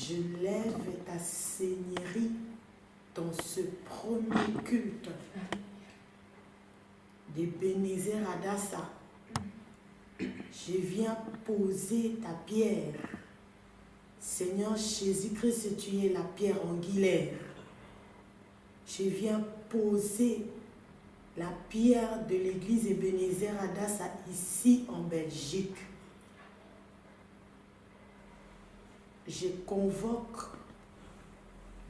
Je lève ta seigneurie dans ce premier culte d'Ebenezer Adassa. Je viens poser ta pierre. Seigneur Jésus-Christ, tu es la pierre angulaire. Je viens poser la pierre de l'église Ebenezer Adassa ici en Belgique. Je convoque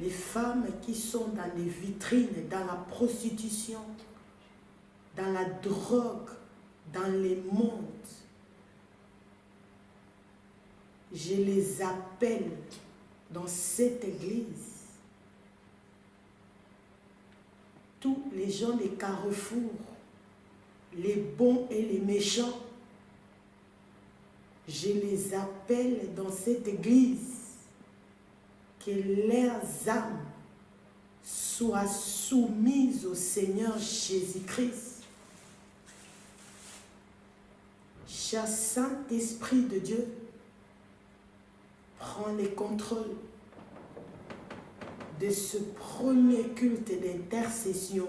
les femmes qui sont dans les vitrines, dans la prostitution, dans la drogue, dans les mondes. Je les appelle dans cette église. Tous les gens des carrefours, les bons et les méchants, je les appelle dans cette église, que leurs âmes soient soumises au Seigneur Jésus-Christ. Cher Saint-Esprit de Dieu, prends le contrôle de ce premier culte d'intercession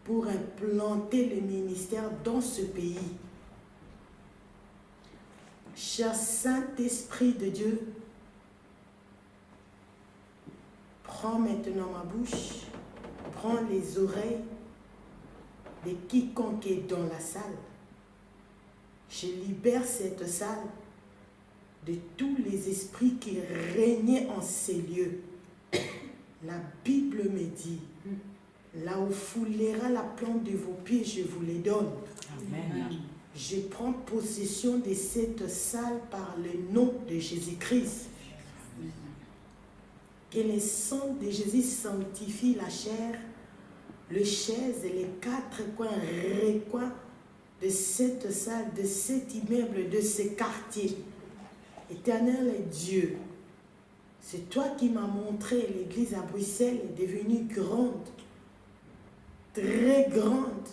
pour implanter le ministère dans ce pays. Cher Saint-Esprit de Dieu, prends maintenant ma bouche, prends les oreilles de quiconque est dans la salle. Je libère cette salle de tous les esprits qui régnaient en ces lieux. La Bible me dit, là où foulera la plante de vos pieds, je vous les donne. Amen. Je prends possession de cette salle par le nom de Jésus-Christ. Que le sang de Jésus sanctifie la chair, les chaises et les quatre recoins de cette salle, de cet immeuble, de ce quartier. Éternel Dieu, c'est toi qui m'as montré l'église à Bruxelles est devenue grande, très grande.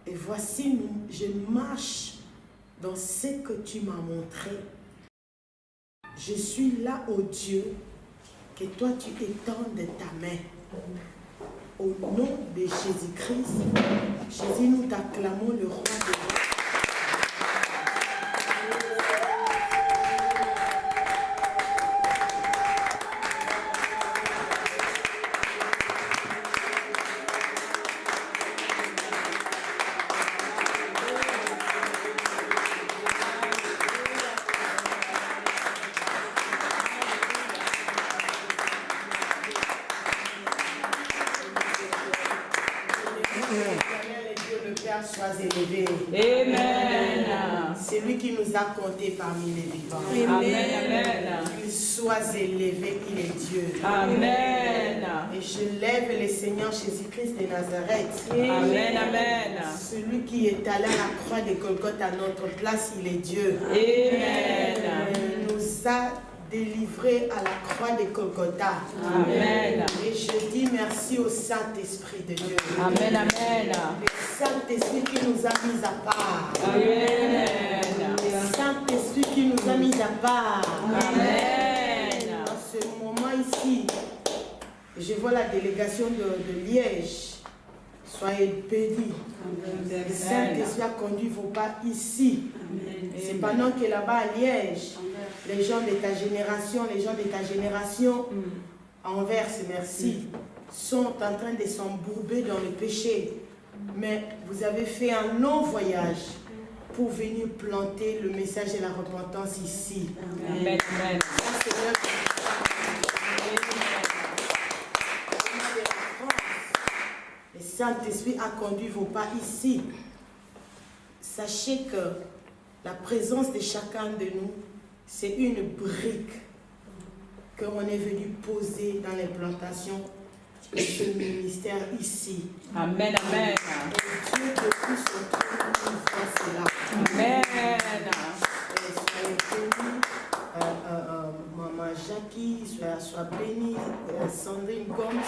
Et voici, je marche dans ce que tu m'as montré. Je suis là, ô Dieu, que toi tu étendes ta main. Au nom de Jésus-Christ, Jésus, nous t'acclamons le roi de roi. Sois élevé. Amen. C'est lui qui nous a comptés parmi les vivants. Amen. Qu'il soit élevé, il est Dieu. Amen. Et je lève le Seigneur Jésus-Christ de Nazareth. Amen. Amen. Celui qui est allé à la croix de Golgotha à notre place, il est Dieu. Amen. Il nous a délivrés à la croix de Golgotha. Amen. Et je dis merci au Saint-Esprit de Dieu. Amen. Amen. Le Saint-Esprit qui nous a mis à part. Amen. Le Saint-Esprit qui nous a mis à part. Amen. En ce moment ici, je vois la délégation de Liège. Soyez bénis. Le Saint-Esprit a conduit vos pas ici. C'est pendant que là-bas à Liège, les gens de ta génération, Anvers, merci, sont en train de s'embourber dans le péché. Mais vous avez fait un long voyage. pour venir planter le message de la repentance ici. Amen. Amen. Le Saint-Esprit a conduit vos pas ici. Sachez que la présence de chacun de nous, c'est une brique qu'on est venu poser dans l'implantation de ce ministère ici. Amen, amen. Et Dieu depuis son trône nous voit cela. Amen. Soyez bénis, Maman Jackie, sois bénie, Sandrine Gomes.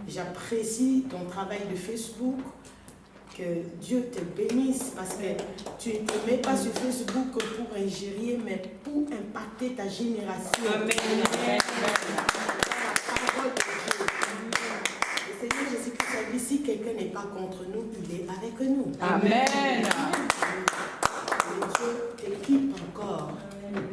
J'apprécie ton travail de Facebook. Que Dieu te bénisse parce que tu ne te mets pas sur Facebook pour ingérer, mais pour impacter ta génération. Amen. La parole de Dieu. Le Seigneur Jésus-Christ a dit, si quelqu'un n'est pas contre nous, il est avec nous. Amen. Et Dieu t'équipe encore.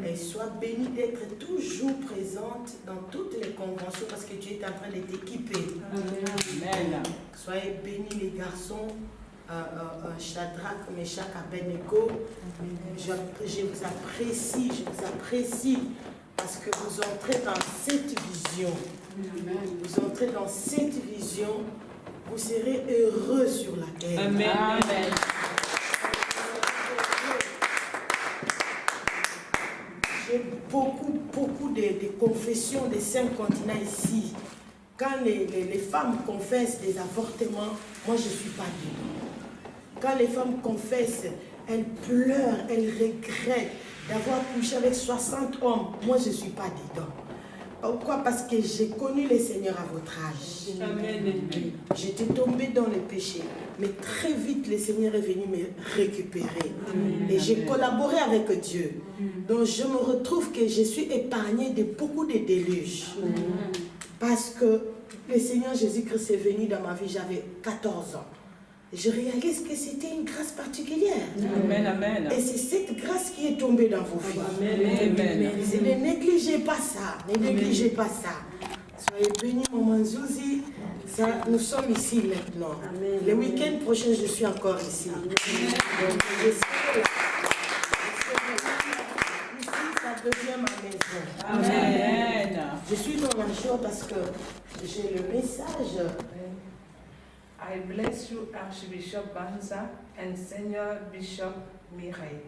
Et sois béni d'être toujours présente dans toutes les conventions parce que Dieu est en train de t'équiper. Amen. Soyez bénis les garçons. Shadrach, Meshach, Abednego, je vous apprécie parce que vous entrez dans cette vision. Vous entrez dans cette vision, vous serez heureux sur la terre. Amen. Amen. J'ai beaucoup de confessions des 5 continents ici. Quand les femmes confessent des avortements, moi je ne suis pas dedans. Quand les femmes confessent, elles pleurent, elles regrettent d'avoir couché avec 60 hommes. Moi, je ne suis pas dedans. Pourquoi? Parce que j'ai connu le Seigneur à votre âge. J'étais tombée dans le péché. Mais très vite, le Seigneur est venu me récupérer. Et j'ai collaboré avec Dieu. Donc, je me retrouve que je suis épargnée de beaucoup de déluges. Parce que le Seigneur Jésus-Christ est venu dans ma vie, j'avais 14 ans. Je réalise que c'était une grâce particulière. Amen, amen. Et c'est cette grâce qui est tombée dans vos vies. Amen, amen. Ne négligez pas ça. Ne négligez pas ça. Soyez bénis, Maman Zouzi. Ça, nous sommes ici maintenant. Amen. Le week-end prochain, je suis encore ici. Donc, ici, ça devient ma maison. Amen. Je suis dans la joie parce que j'ai le message. I bless you, Archbishop Banza and Senior Bishop Mireille.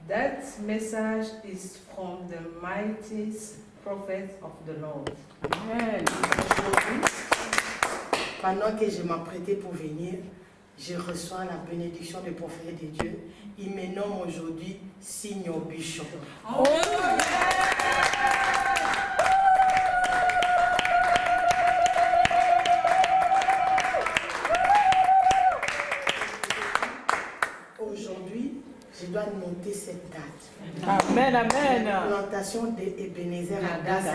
That message is from the mightiest prophet of the Lord. Amen. Pendant que je m'apprêtais pour venir, je reçois la bénédiction du prophète de Dieu. Il me nomme aujourd'hui Senior Bishop. Oh, Aujourd'hui, je dois noter cette date. amen, amen. La plantation d'Ebenezer Hadas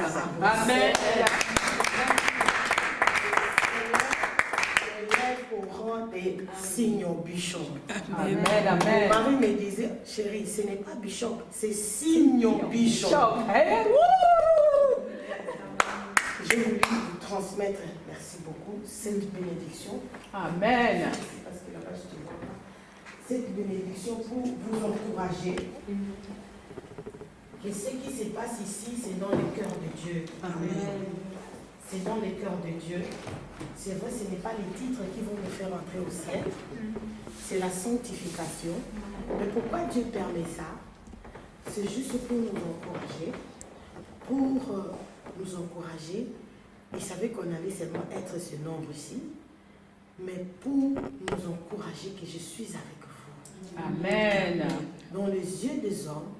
à Amen. au rang des Senior Bishop. Amen, Mon amen. mari me disait, chérie, ce n'est pas Bishop, c'est Senior Bishop. J'ai voulu vous transmettre, merci beaucoup, cette bénédiction. Amen. Parce que là-bas, je te vois pas. Cette bénédiction pour vous encourager. Et ce qui se passe ici, c'est dans le cœur de Dieu. Amen. C'est dans le cœur de Dieu. C'est vrai, ce n'est pas les titres qui vont nous faire entrer au ciel. C'est la sanctification. Mais pourquoi Dieu permet ça? C'est juste pour nous encourager. Il savait qu'on allait seulement être ce nombre ici. Mais pour nous encourager que je suis avec vous. Amen. Dans les yeux des hommes,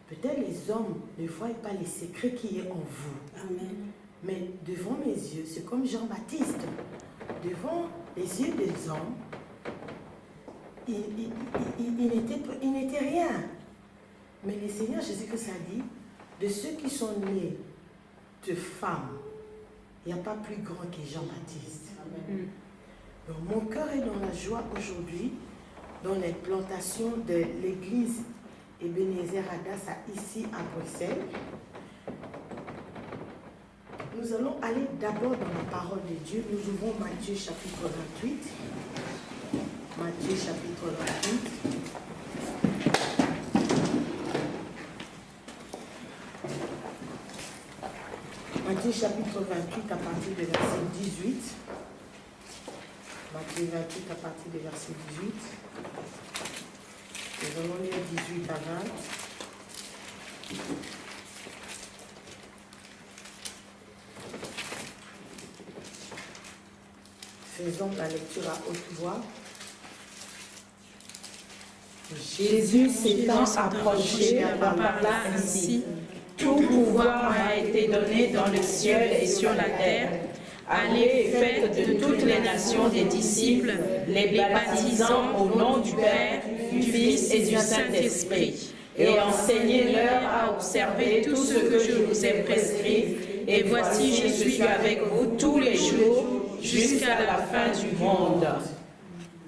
peut-être les hommes ne voient pas les secrets qui est en vous. Amen. Mais devant mes yeux, c'est comme Jean-Baptiste. Devant les yeux des hommes, il n'était rien. Mais le Seigneur Jésus-Christ a dit, de ceux qui sont nés de femmes, il n'y a pas plus grand que Jean-Baptiste. Donc mon cœur est dans la joie aujourd'hui, dans l'implantation de l'église Ebenezer Hadas ici à Bruxelles. Nous allons aller d'abord dans la parole de Dieu. Nous ouvrons Matthieu chapitre 28. Matthieu chapitre 28. Matthieu chapitre 28 à partir du verset 18. Matthieu 28 à partir du verset 18. Nous allons lire 18 à 20. Faisons la lecture à haute voix. Jésus s'étant approché parla ainsi. Tout pouvoir m'a été donné dans le ciel et sur la terre. Allez et faites de toutes les nations des disciples, les baptisant au nom du Père, du Fils et du Saint-Esprit, et enseignez-leur à observer tout ce que je vous ai prescrit. Et voici, je suis avec vous tous les jours jusqu'à la fin du monde.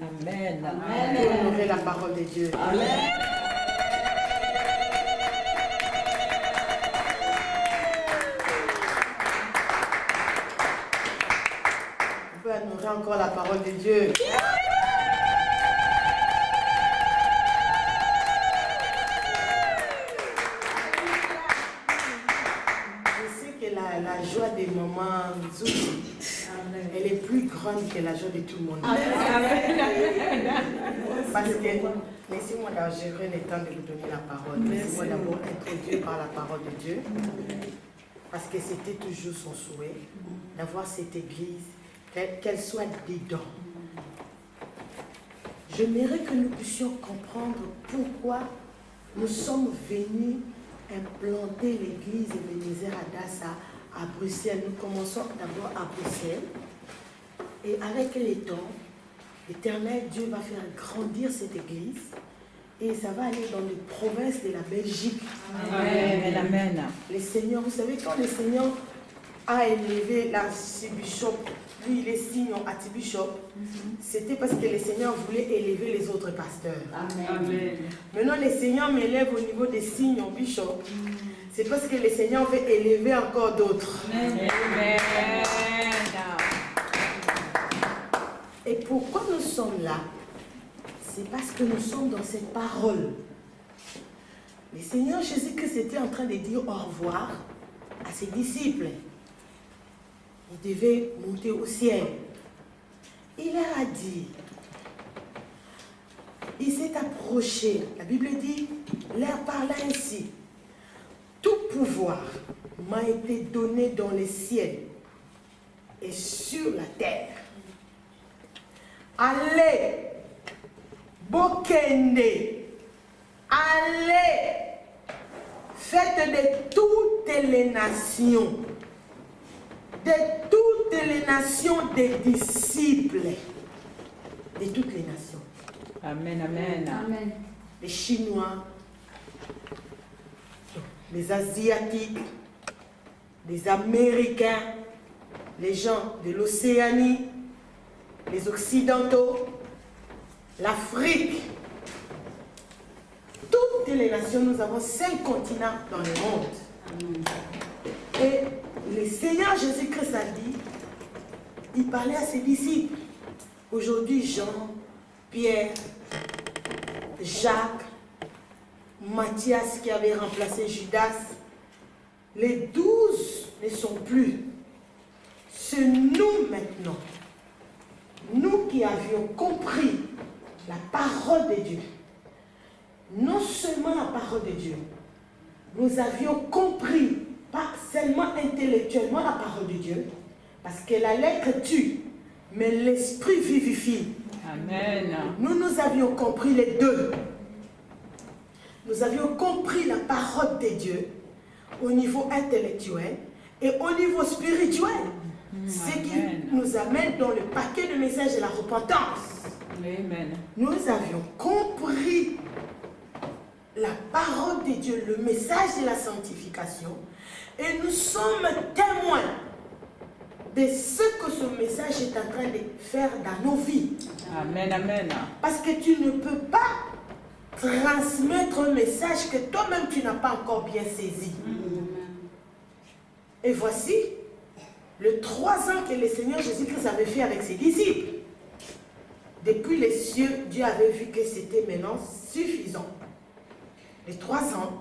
Amen. Amen. Honorez la parole de Dieu. Amen. On peut honorer encore la parole de Dieu. La joie des mamans Zouti, elle est plus grande que la joie de tout le monde. Parce que, laissez-moi gérer le temps de vous donner la parole. Laissez-moi d'abord introduire par la parole de Dieu. Parce que c'était toujours son souhait d'avoir cette église, qu'elle soit dedans. J'aimerais que nous puissions comprendre pourquoi nous sommes venus implanter l'église Ebenezer Adassa à Bruxelles. Nous commençons d'abord à Bruxelles. Et avec les temps, l'Éternel Dieu va faire grandir cette église. Et ça va aller dans les provinces de la Belgique. Amen. Amen. Le Seigneur, vous savez, quand le Seigneur a élevé l'archibishop, lui il est signe archibishop, c'était parce que le Seigneur voulait élever les autres pasteurs. Amen. Maintenant, le Seigneur m'élève au niveau des signes bishop. C'est parce que le Seigneur veut élever encore d'autres. Amen. Et pourquoi nous sommes là? C'est parce que nous sommes dans cette parole. Le Seigneur Jésus-Christ était en train de dire au revoir à ses disciples. Il devait monter au ciel. Il leur a dit, il s'est approché. La Bible dit, leur parla ainsi. Tout pouvoir m'a été donné dans les ciels et sur la terre. Allez, Bokende, allez, faites de toutes les nations, des disciples, de toutes les nations. Amen. Amen. Amen. Les Chinois, les Asiatiques, les Américains, les gens de l'Océanie, les Occidentaux, l'Afrique, toutes les nations, nous avons 5 continents dans le monde. Et le Seigneur Jésus-Christ a dit, il parlait à ses disciples. Aujourd'hui, Jean, Pierre, Jacques, Matthias qui avait remplacé Judas, les 12 ne sont plus. C'est nous maintenant. Nous qui avions compris la parole de Dieu, non seulement la parole de Dieu, nous avions compris, pas seulement intellectuellement la parole de Dieu, parce que la lettre tue, mais l'esprit vivifie. Amen. Nous avions compris les deux. Nous avions compris la parole de Dieu au niveau intellectuel et au niveau spirituel. Ce qui nous amène dans le paquet de messages de la repentance. Amen. Nous avions compris la parole de Dieu, le message de la sanctification, et nous sommes témoins de ce que ce message est en train de faire dans nos vies. Amen. Amen. Parce que tu ne peux pas transmettre un message que toi-même tu n'as pas encore bien saisi. Et voici les 3 ans que le Seigneur Jésus-Christ avait fait avec ses disciples. Depuis les cieux, Dieu avait vu que c'était maintenant suffisant. Les 3 ans,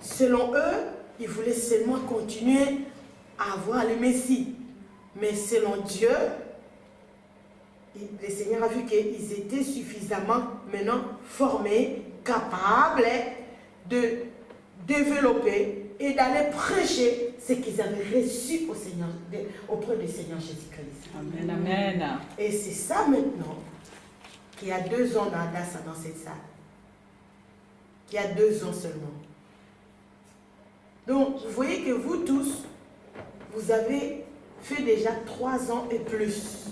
selon eux, ils voulaient seulement continuer à avoir le Messie. Mais selon Dieu, le Seigneur a vu qu'ils étaient suffisamment maintenant formés, capables de développer et d'aller prêcher ce qu'ils avaient reçu au Seigneur, auprès du Seigneur Jésus-Christ. Amen, amen. Et c'est ça maintenant, qu'il y a 2 ans dans cette salle. Qu'il y a 2 ans seulement. Donc, vous voyez que vous tous, vous avez fait déjà 3 ans et plus.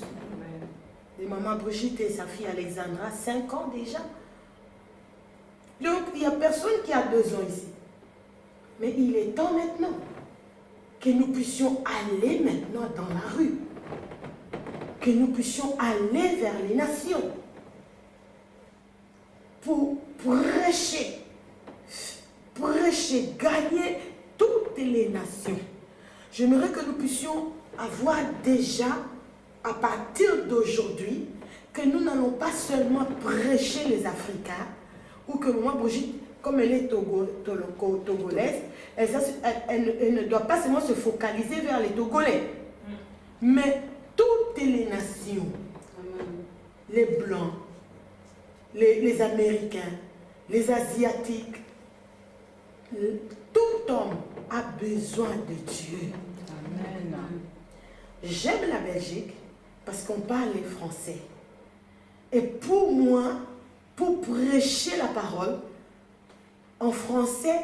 Et maman Brigitte et sa fille Alexandra, 5 ans déjà. Donc, il n'y a personne qui a 2 ans ici. Mais il est temps maintenant que nous puissions aller maintenant dans la rue. Que nous puissions aller vers les nations. Pour prêcher, gagner toutes les nations. J'aimerais que nous puissions avoir déjà, à partir d'aujourd'hui, que nous n'allons pas seulement prêcher les Africains, ou que maman Brigitte, comme elle est togolaise, elle ne doit pas seulement se focaliser vers les Togolais, mais toutes les nations, les Blancs, les Américains, les Asiatiques, tout homme a besoin de Dieu. Amen. J'aime la Belgique parce qu'on parle les français. Et pour moi, pour prêcher la parole, en français,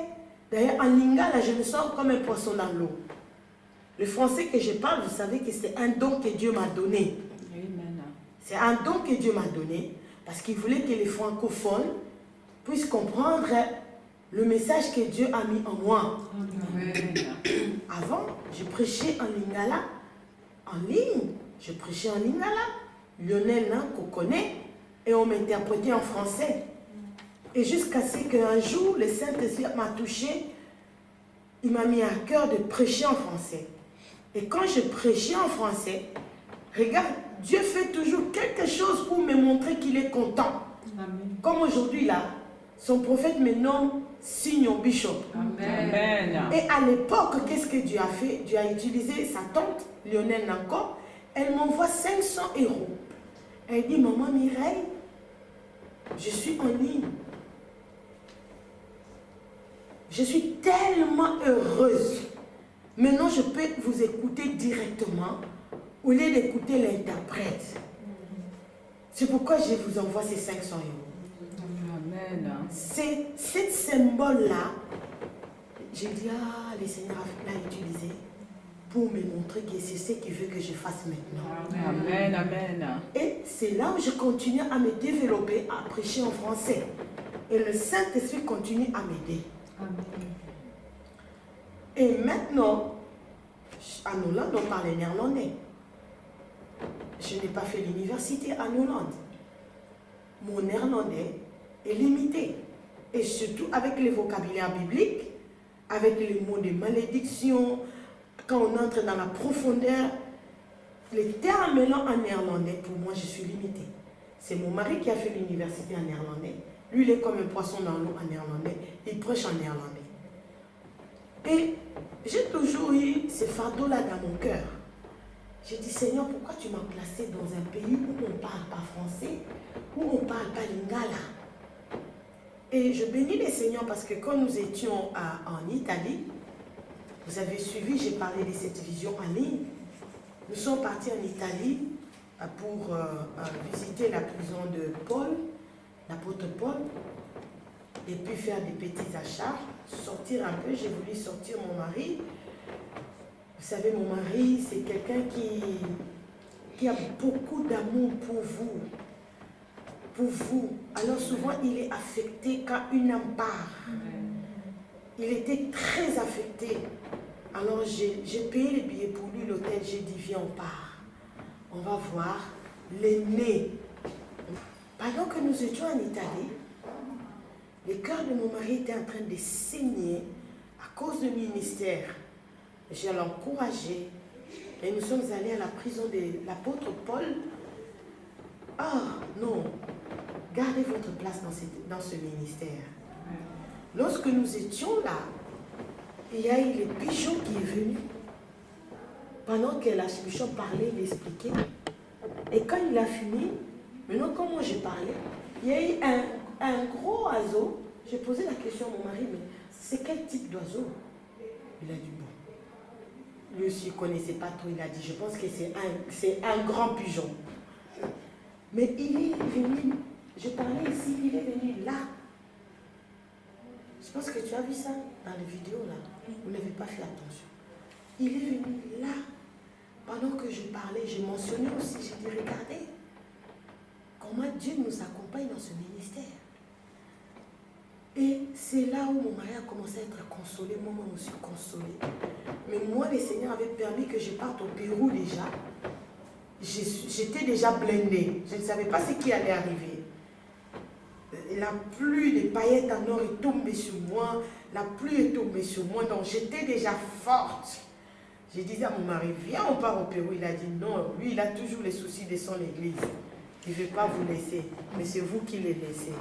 d'ailleurs en lingala, je me sens comme un poisson dans l'eau. Le français que je parle, vous savez que c'est un don que Dieu m'a donné. Amen. C'est un don que Dieu m'a donné parce qu'il voulait que les francophones puissent comprendre le message que Dieu a mis en moi. Amen. Avant, je prêchais en lingala, en ligne. Je prêchais en lingala. Lionel qu'on connaît, et on m'interprétait en français. Et jusqu'à ce qu'un jour, le Saint-Esprit m'a touché, il m'a mis à cœur de prêcher en français. Et quand je prêchais en français, regarde, Dieu fait toujours quelque chose pour me montrer qu'il est content. Amen. Comme aujourd'hui là, son prophète me nomme Signon Bishop. Amen. Et à l'époque, qu'est-ce que Dieu a fait? Dieu a utilisé sa tante, Lionel Nanko. Elle m'envoie 500 €. Elle dit, maman Mireille, je suis en ligne. Je suis tellement heureuse. Maintenant, je peux vous écouter directement au lieu d'écouter l'interprète. C'est pourquoi je vous envoie ces 500 €. Amen. C'est ce symbole-là, j'ai dit, ah, le Seigneur l'a utilisé pour me montrer que c'est ce qu'il veut que je fasse maintenant. Amen. Amen. Et c'est là où je continue à me développer, à prêcher en français. Et le Saint-Esprit continue à m'aider. Et maintenant, en Hollande, on parle néerlandais. Je n'ai pas fait l'université en Hollande. Mon néerlandais est limité. Et surtout avec le vocabulaire biblique, avec les mots de malédiction, quand on entre dans la profondeur, les termes là en néerlandais, pour moi, je suis limitée. C'est mon mari qui a fait l'université en néerlandais. Lui, il est comme un poisson dans l'eau en néerlandais. Il prêche en néerlandais. Et j'ai toujours eu ce fardeau-là dans mon cœur. J'ai dit, Seigneur, pourquoi tu m'as placé dans un pays où on ne parle pas français, où on ne parle pas lingala? Et je bénis le Seigneur parce que quand nous étions en Italie, vous avez suivi, j'ai parlé de cette vision en ligne. Nous sommes partis en Italie pour visiter la prison de Paul, l'apôtre Paul, et puis faire des petits achats, sortir un peu. J'ai voulu sortir mon mari. Vous savez, mon mari, c'est quelqu'un qui a beaucoup d'amour pour vous. Pour vous. Alors souvent, il est affecté quand une âme part. Il était très affecté. Alors j'ai payé les billets pour lui, l'hôtel, j'ai dit, viens, on part. On va voir l'aîné. Pendant que nous étions en Italie, le cœur de mon mari était en train de saigner à cause du ministère. J'ai l'encouragé et nous sommes allés à la prison de l'apôtre Paul. Ah non, gardez votre place dans ce ministère. Lorsque nous étions là, il y a eu le pigeon qui est venu. pendant que l'archbishop parlait, il expliquait. Et quand il a fini, maintenant, quand moi j'ai parlé, il y a eu un gros oiseau. J'ai posé la question à mon mari, mais c'est quel type d'oiseau? Il a dit bon. Lui aussi, il ne connaissait pas trop. Il a dit, je pense que c'est un grand pigeon. Mais il est venu, je parlais ici, il est venu là. Je pense que tu as vu ça dans les vidéos là. Vous n'avez pas fait attention. Il est venu là. Pendant que je parlais, j'ai mentionné aussi, j'ai dit, regardez comment Dieu nous accompagne dans ce ministère. Et c'est là où mon mari a commencé à être consolé. Moi, je me suis consolée. Mais moi, le Seigneur avait permis que je parte au Pérou déjà. J'étais déjà blindée. Je ne savais pas ce qui allait arriver. La pluie des paillettes en or est tombée sur moi. La pluie est tombée sur moi. Donc, j'étais déjà forte. J'ai dit à mon mari, viens, on part au Pérou. Il a dit non. Lui, il a toujours les soucis de son église. Il ne veut pas vous laisser. Mais c'est vous qui les laissez.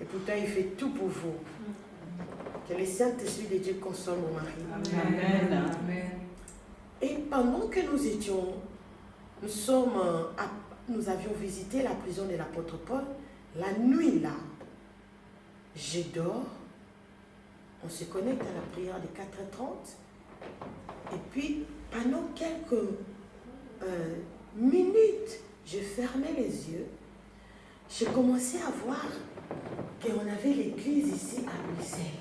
Et pourtant, il fait tout pour vous. Que le Saint-Esprit de Dieu console mon mari. Amen. Amen. Et pendant que nous étions, nous avions visité la prison de l'apôtre Paul, la nuit là, je dors, on se connecte à la prière de 4h30, et puis pendant quelques minutes, je fermais les yeux, j'ai commencé à voir qu'on avait l'église ici à Bruxelles.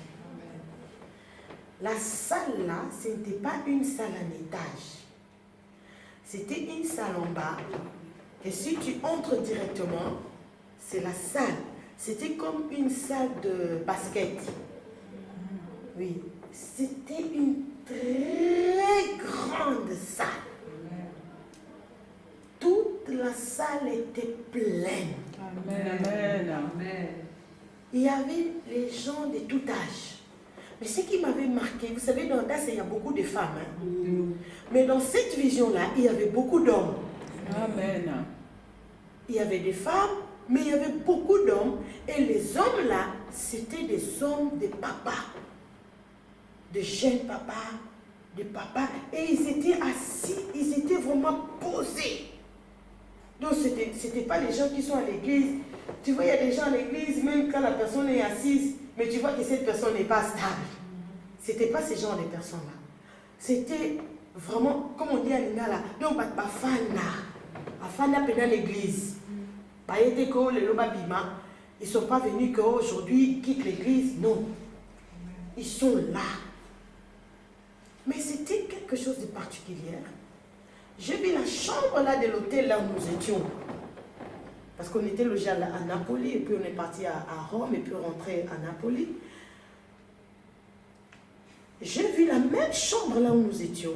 La salle là, ce n'était pas une salle en étage. C'était une salle en bas. Et si tu entres directement, c'est la salle. C'était comme une salle de basket. Oui, c'était une très grande salle. Toute la salle était pleine. Amen. Amen. Amen. Il y avait les gens de tout âge. Mais ce qui m'avait marqué, vous savez, dans DAS, il y a beaucoup de femmes. Hein? Mais dans cette vision-là, il y avait beaucoup d'hommes. Amen. Il y avait des femmes, mais il y avait beaucoup d'hommes. Et les hommes-là, c'était des hommes de papas. De jeunes papas, de papas. Et ils étaient assis, ils étaient vraiment posés. Donc, ce n'était pas les gens qui sont à l'église. Tu vois, il y a des gens à l'église, même quand la personne est assise, mais tu vois que cette personne n'est pas stable. Ce n'était pas ces genre de personnes-là. C'était vraiment, comme on dit à Lingala, donc, Bafana pendant l'église. Ils ne sont pas venus qu'aujourd'hui ils quittent l'église. Non. Ils sont là. Mais c'était quelque chose de particulier. J'ai vu la chambre là de l'hôtel là où nous étions. Parce qu'on était logé à Napoli, et puis on est parti à Rome, et puis rentré à Napoli. J'ai vu la même chambre là où nous étions,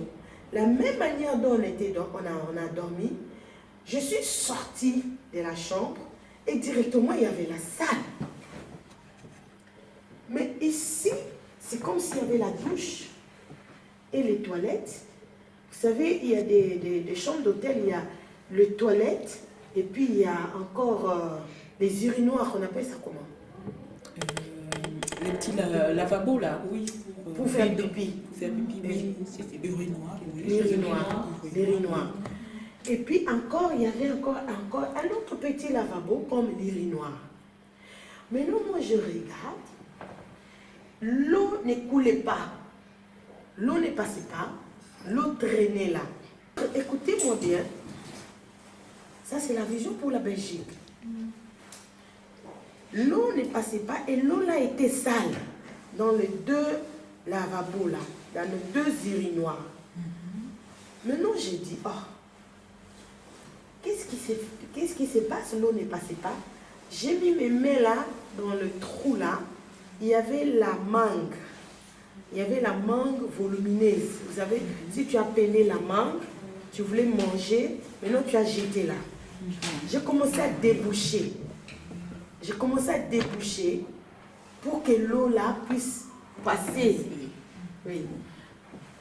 la même manière dont on a dormi. Je suis sortie de la chambre, et directement il y avait la salle. Mais ici, c'est comme s'il y avait la douche et les toilettes. Vous savez, il y a des chambres d'hôtel, il y a les toilettes, et puis il y a encore les urinoirs, on appelle ça comment? Les petits lavabos là, oui. Pour faire pipi. Faire pipi, oui. C'est urinoir, oui. L'urinoir. Et puis encore, il y avait encore un autre petit lavabo comme l'urinoir. Maintenant, moi je regarde, l'eau ne coulait pas, l'eau ne passait pas, l'eau traînait là. Écoutez-moi bien, ça c'est la vision pour la Belgique. L'eau ne passait pas et l'eau là était sale dans les deux lavabos là, dans les deux urinoirs. Maintenant j'ai dit, oh, qu'est-ce qui se passe? L'eau ne passait pas. J'ai mis mes mains là, dans le trou là, il y avait la mangue. Il y avait la mangue volumineuse. Vous savez, si tu as pelé la mangue, tu voulais manger, maintenant tu as jeté là. J'ai commencé à déboucher. J'ai commencé à déboucher pour que l'eau là puisse passer. Oui.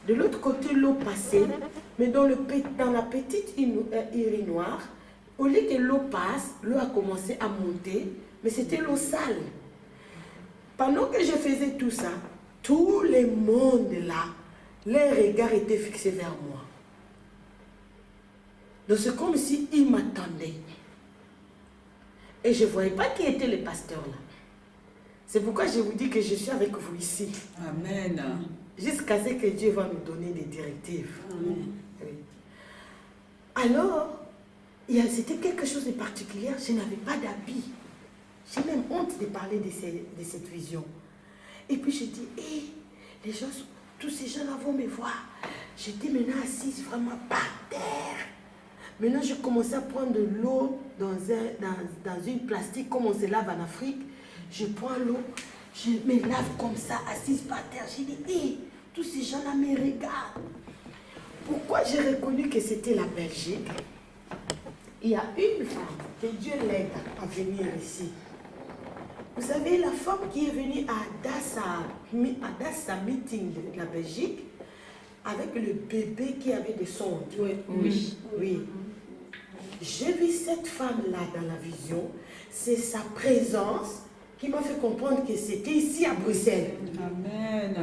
De l'autre côté, l'eau passait, mais dans la petite urinoir, au lieu que l'eau passe, l'eau a commencé à monter, mais c'était l'eau sale. Pendant que je faisais tout ça, tout le monde là, les regards étaient fixés vers moi. Donc c'est comme s'il m'attendait. Et je ne voyais pas qui était le pasteur là. C'est pourquoi je vous dis que je suis avec vous ici. Amen. Jusqu'à ce que Dieu va nous donner des directives. Amen. Oui. Alors, c'était quelque chose de particulier. Je n'avais pas d'habit. J'ai même honte de parler de cette vision. Et puis je dis, les gens, tous ces gens-là vont me voir. J'étais maintenant assise vraiment par terre. Maintenant, je commençais à prendre de l'eau dans une plastique comme on se lave en Afrique. Je prends l'eau, je me lave comme ça, assise par terre. J'ai dit, tous ces gens-là me regardent. Pourquoi j'ai reconnu que c'était la Belgique? Il y a une femme que Dieu l'aide à venir ici. Vous savez, la femme qui est venue à Dassa meeting de la Belgique, avec le bébé qui avait des sondes. Oui. J'ai vu cette femme-là dans la vision. C'est sa présence qui m'a fait comprendre que c'était ici à Bruxelles. Amen.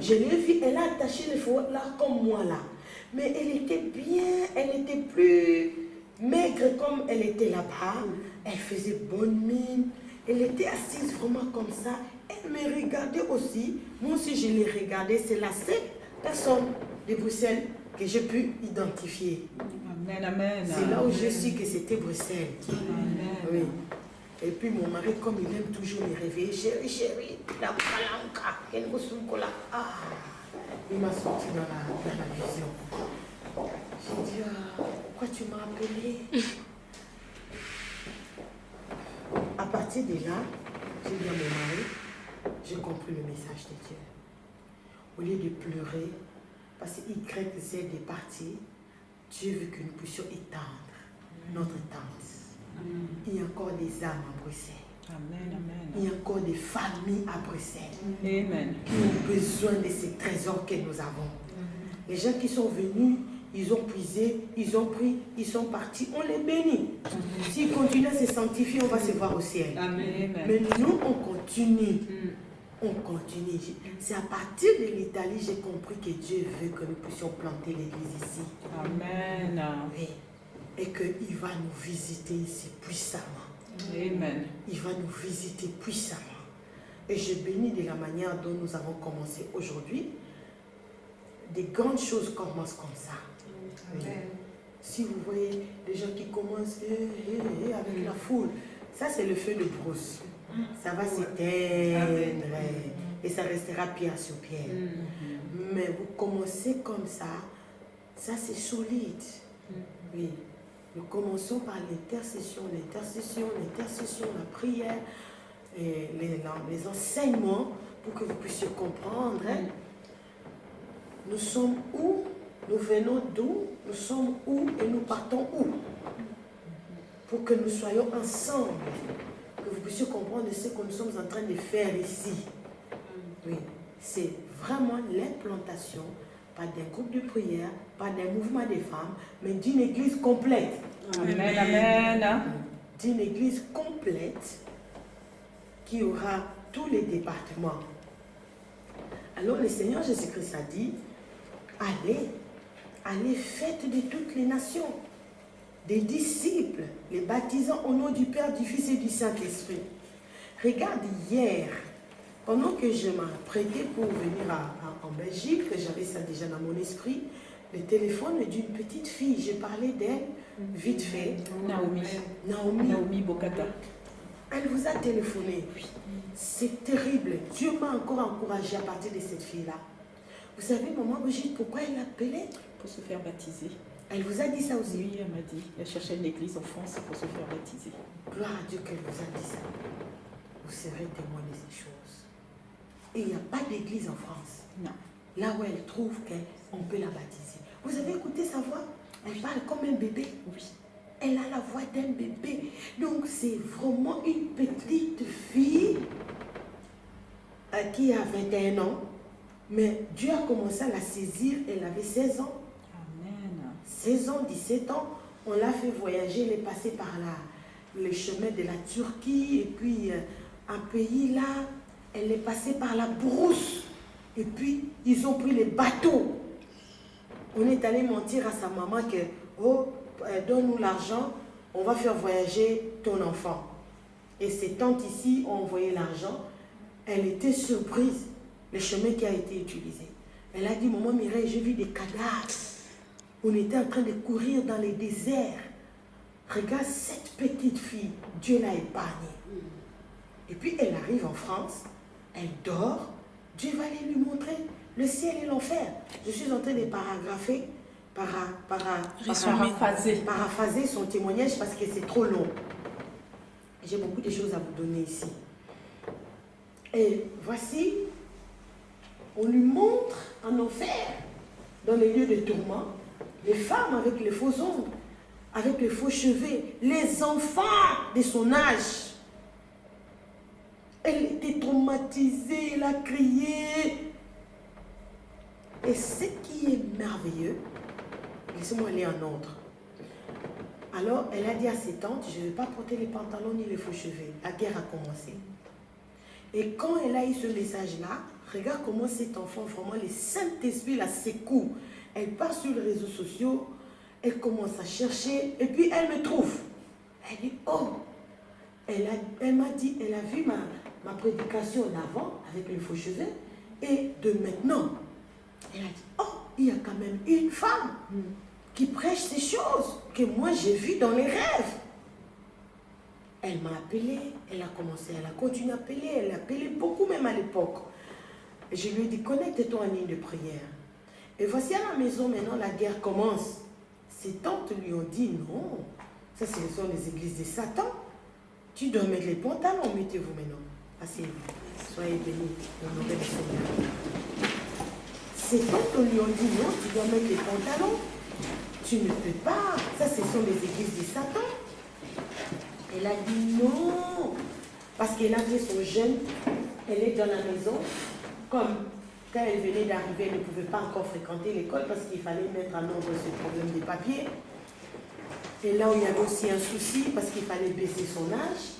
Je l'ai vue, elle a attaché les faux là comme moi là. Mais elle était bien, elle était plus maigre comme elle était là-bas. Elle faisait bonne mine. Elle était assise vraiment comme ça. Elle me regardait aussi. Moi aussi, je l'ai regardée. C'est la seule personne de Bruxelles que j'ai pu identifier. Amen, amen. C'est là où je suis que c'était Bruxelles. Amen. Oui. Et puis mon mari, comme il aime toujours me réveiller, chérie, la palanca, il m'a sorti dans la vision. J'ai dit, pourquoi tu m'as appelé? À partir de là, j'ai dit à mon mari, j'ai compris le message de Dieu. Au lieu de pleurer, parce que YZ est parti, Dieu veut que nous puissions étendre notre tente. Il y a encore des âmes à Bruxelles. Amen, amen. Il y a encore des familles à Bruxelles Amen. qui ont besoin de ces trésors que nous avons. Les gens qui sont venus, ils ont puisé, ils ont pris, ils sont partis, on les bénit. S'ils continuent à se sanctifier, on va se voir au ciel. Amen. Mais nous, on continue. On continue. C'est à partir de l'Italie, j'ai compris que Dieu veut que nous puissions planter l'église ici. Amen. Oui. Et qu'il va nous visiter ici puissamment. Amen. Il va nous visiter puissamment. Et je bénis de la manière dont nous avons commencé aujourd'hui. Des grandes choses commencent comme ça. Oui. Si vous voyez des gens qui commencent avec la foule, ça c'est le feu de brousse. Ça va s'éteindre et ça restera pierre sur pierre. Mais vous commencez comme ça, ça c'est solide. Oui. Nous commençons par l'intercession, la prière, et les enseignements pour que vous puissiez comprendre. Nous sommes où? Nous venons d'où? Nous sommes où? Et nous partons où? Pour que nous soyons ensemble, que vous puissiez comprendre ce que nous sommes en train de faire ici. Oui, c'est vraiment l'implantation, pas d'un groupe de prière, pas d'un mouvement des femmes, mais d'une église complète. Amen, amen. D'une église complète qui aura tous les départements. Alors le Seigneur Jésus-Christ a dit, allez, faites de toutes les nations des disciples, les baptisant au nom du Père, du Fils et du Saint-Esprit. Regarde, hier, pendant que je m'apprêtais pour venir en Belgique, j'avais ça déjà dans mon esprit, le téléphone d'une petite fille, j'ai parlé d'elle vite fait. Naomi Bokata. Elle vous a téléphoné. C'est terrible. Dieu m'a encore encouragé à partir de cette fille-là. Vous savez, maman Brigitte, pourquoi elle l'appelait? Pour se faire baptiser. Elle vous a dit ça aussi? Oui, elle m'a dit. Elle cherchait une église en France pour se faire baptiser. Gloire à Dieu qu'elle vous a dit ça. Vous serez témoin de ces choses. Et il n'y a pas d'église en France. Non. Là où elle trouve qu'on peut la baptiser. Vous avez écouté sa voix? Elle parle comme un bébé. Oui. Elle a la voix d'un bébé. Donc c'est vraiment une petite fille qui a 21 ans. Mais Dieu a commencé à la saisir. Elle avait 16 ans. Amen. 16 ans, 17 ans. On l'a fait voyager. Elle est passée par le chemin de la Turquie. Et puis un pays là. Elle est passée par la brousse. Et puis ils ont pris les bateaux. On est allé mentir à sa maman que, oh, donne-nous l'argent, on va faire voyager ton enfant. Et ces tantes ici ont envoyé l'argent. Elle était surprise, le chemin qui a été utilisé. Elle a dit, maman Mireille, j'ai vu des cadavres. On était en train de courir dans les déserts. Regarde cette petite fille, Dieu l'a épargnée. Et puis elle arrive en France, elle dort, Dieu va aller lui montrer le ciel et l'enfer. Je suis en train de paraphraser son témoignage parce que c'est trop long. J'ai beaucoup de choses à vous donner ici. Et voici, on lui montre en enfer, dans les lieux de tourment, les femmes avec les faux ongles, avec les faux cheveux, les enfants de son âge. Elle était traumatisée, elle a crié. Et ce qui est merveilleux, laissez-moi aller en ordre. Alors, elle a dit à ses tantes, je ne vais pas porter les pantalons ni les faux cheveux. La guerre a commencé. Et quand elle a eu ce message-là, regarde comment cet enfant, vraiment, le Saint-Esprit la secoue. Elle part sur les réseaux sociaux, elle commence à chercher, et puis elle me trouve. Elle dit, oh, elle m'a dit, elle a vu ma prédication d'avant, avec les faux cheveux, et de maintenant. Elle a dit, oh, il y a quand même une femme qui prêche ces choses que moi j'ai vues dans les rêves. Elle m'a appelé, elle a continué à appeler, elle a appelé beaucoup même à l'époque. Je lui ai dit, connecte-toi en ligne de prière. Et voici à la maison maintenant, la guerre commence. Ses tantes lui ont dit, non, ça ce sont les églises de Satan. Tu dois mettre les pantalons, mettez-vous maintenant. Asseyez-vous, soyez bénis, honorez le Seigneur. Ses tantes lui ont dit, non, tu dois mettre les pantalons. Tu ne peux pas, ça ce sont les églises de Satan. Elle a dit non, parce qu'elle a fait son jeûne, elle est dans la maison, comme quand elle venait d'arriver, elle ne pouvait pas encore fréquenter l'école parce qu'il fallait mettre en ordre ce problème des papiers. Et là où il y avait aussi un souci, parce qu'il fallait baisser son âge,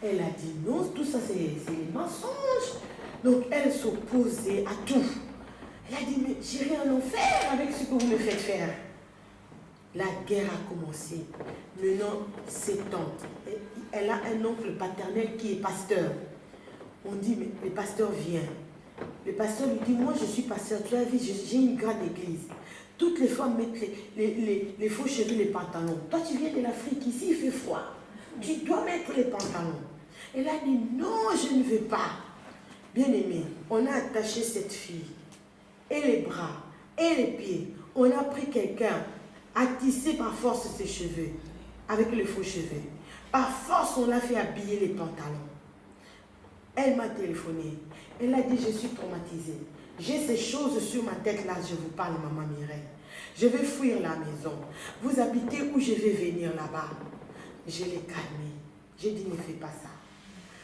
elle a dit non, tout ça c'est des mensonges. Donc elle s'opposait à tout. Elle a dit, mais j'irai en enfer avec ce que vous me faites faire. La guerre a commencé. Maintenant, ses tantes. Elle a un oncle paternel qui est pasteur. On dit, mais le pasteur vient. Le pasteur lui dit, moi je suis pasteur, tu as vu, j'ai une grande église. Toutes les femmes mettent les faux cheveux, les pantalons. Toi tu viens de l'Afrique, ici il fait froid. Tu dois mettre les pantalons. Elle a dit, non, je ne veux pas. Bien aimé, on a attaché cette fille. Et les bras, et les pieds. On a pris quelqu'un à tisser par force ses cheveux, avec les faux cheveux. Par force, on l'a fait habiller les pantalons. Elle m'a téléphoné. Elle a dit, je suis traumatisée. J'ai ces choses sur ma tête là, je vous parle, maman Mireille. Je vais fuir la maison. Vous habitez où je vais venir là-bas. Je l'ai calmée. J'ai dit, ne fais pas ça.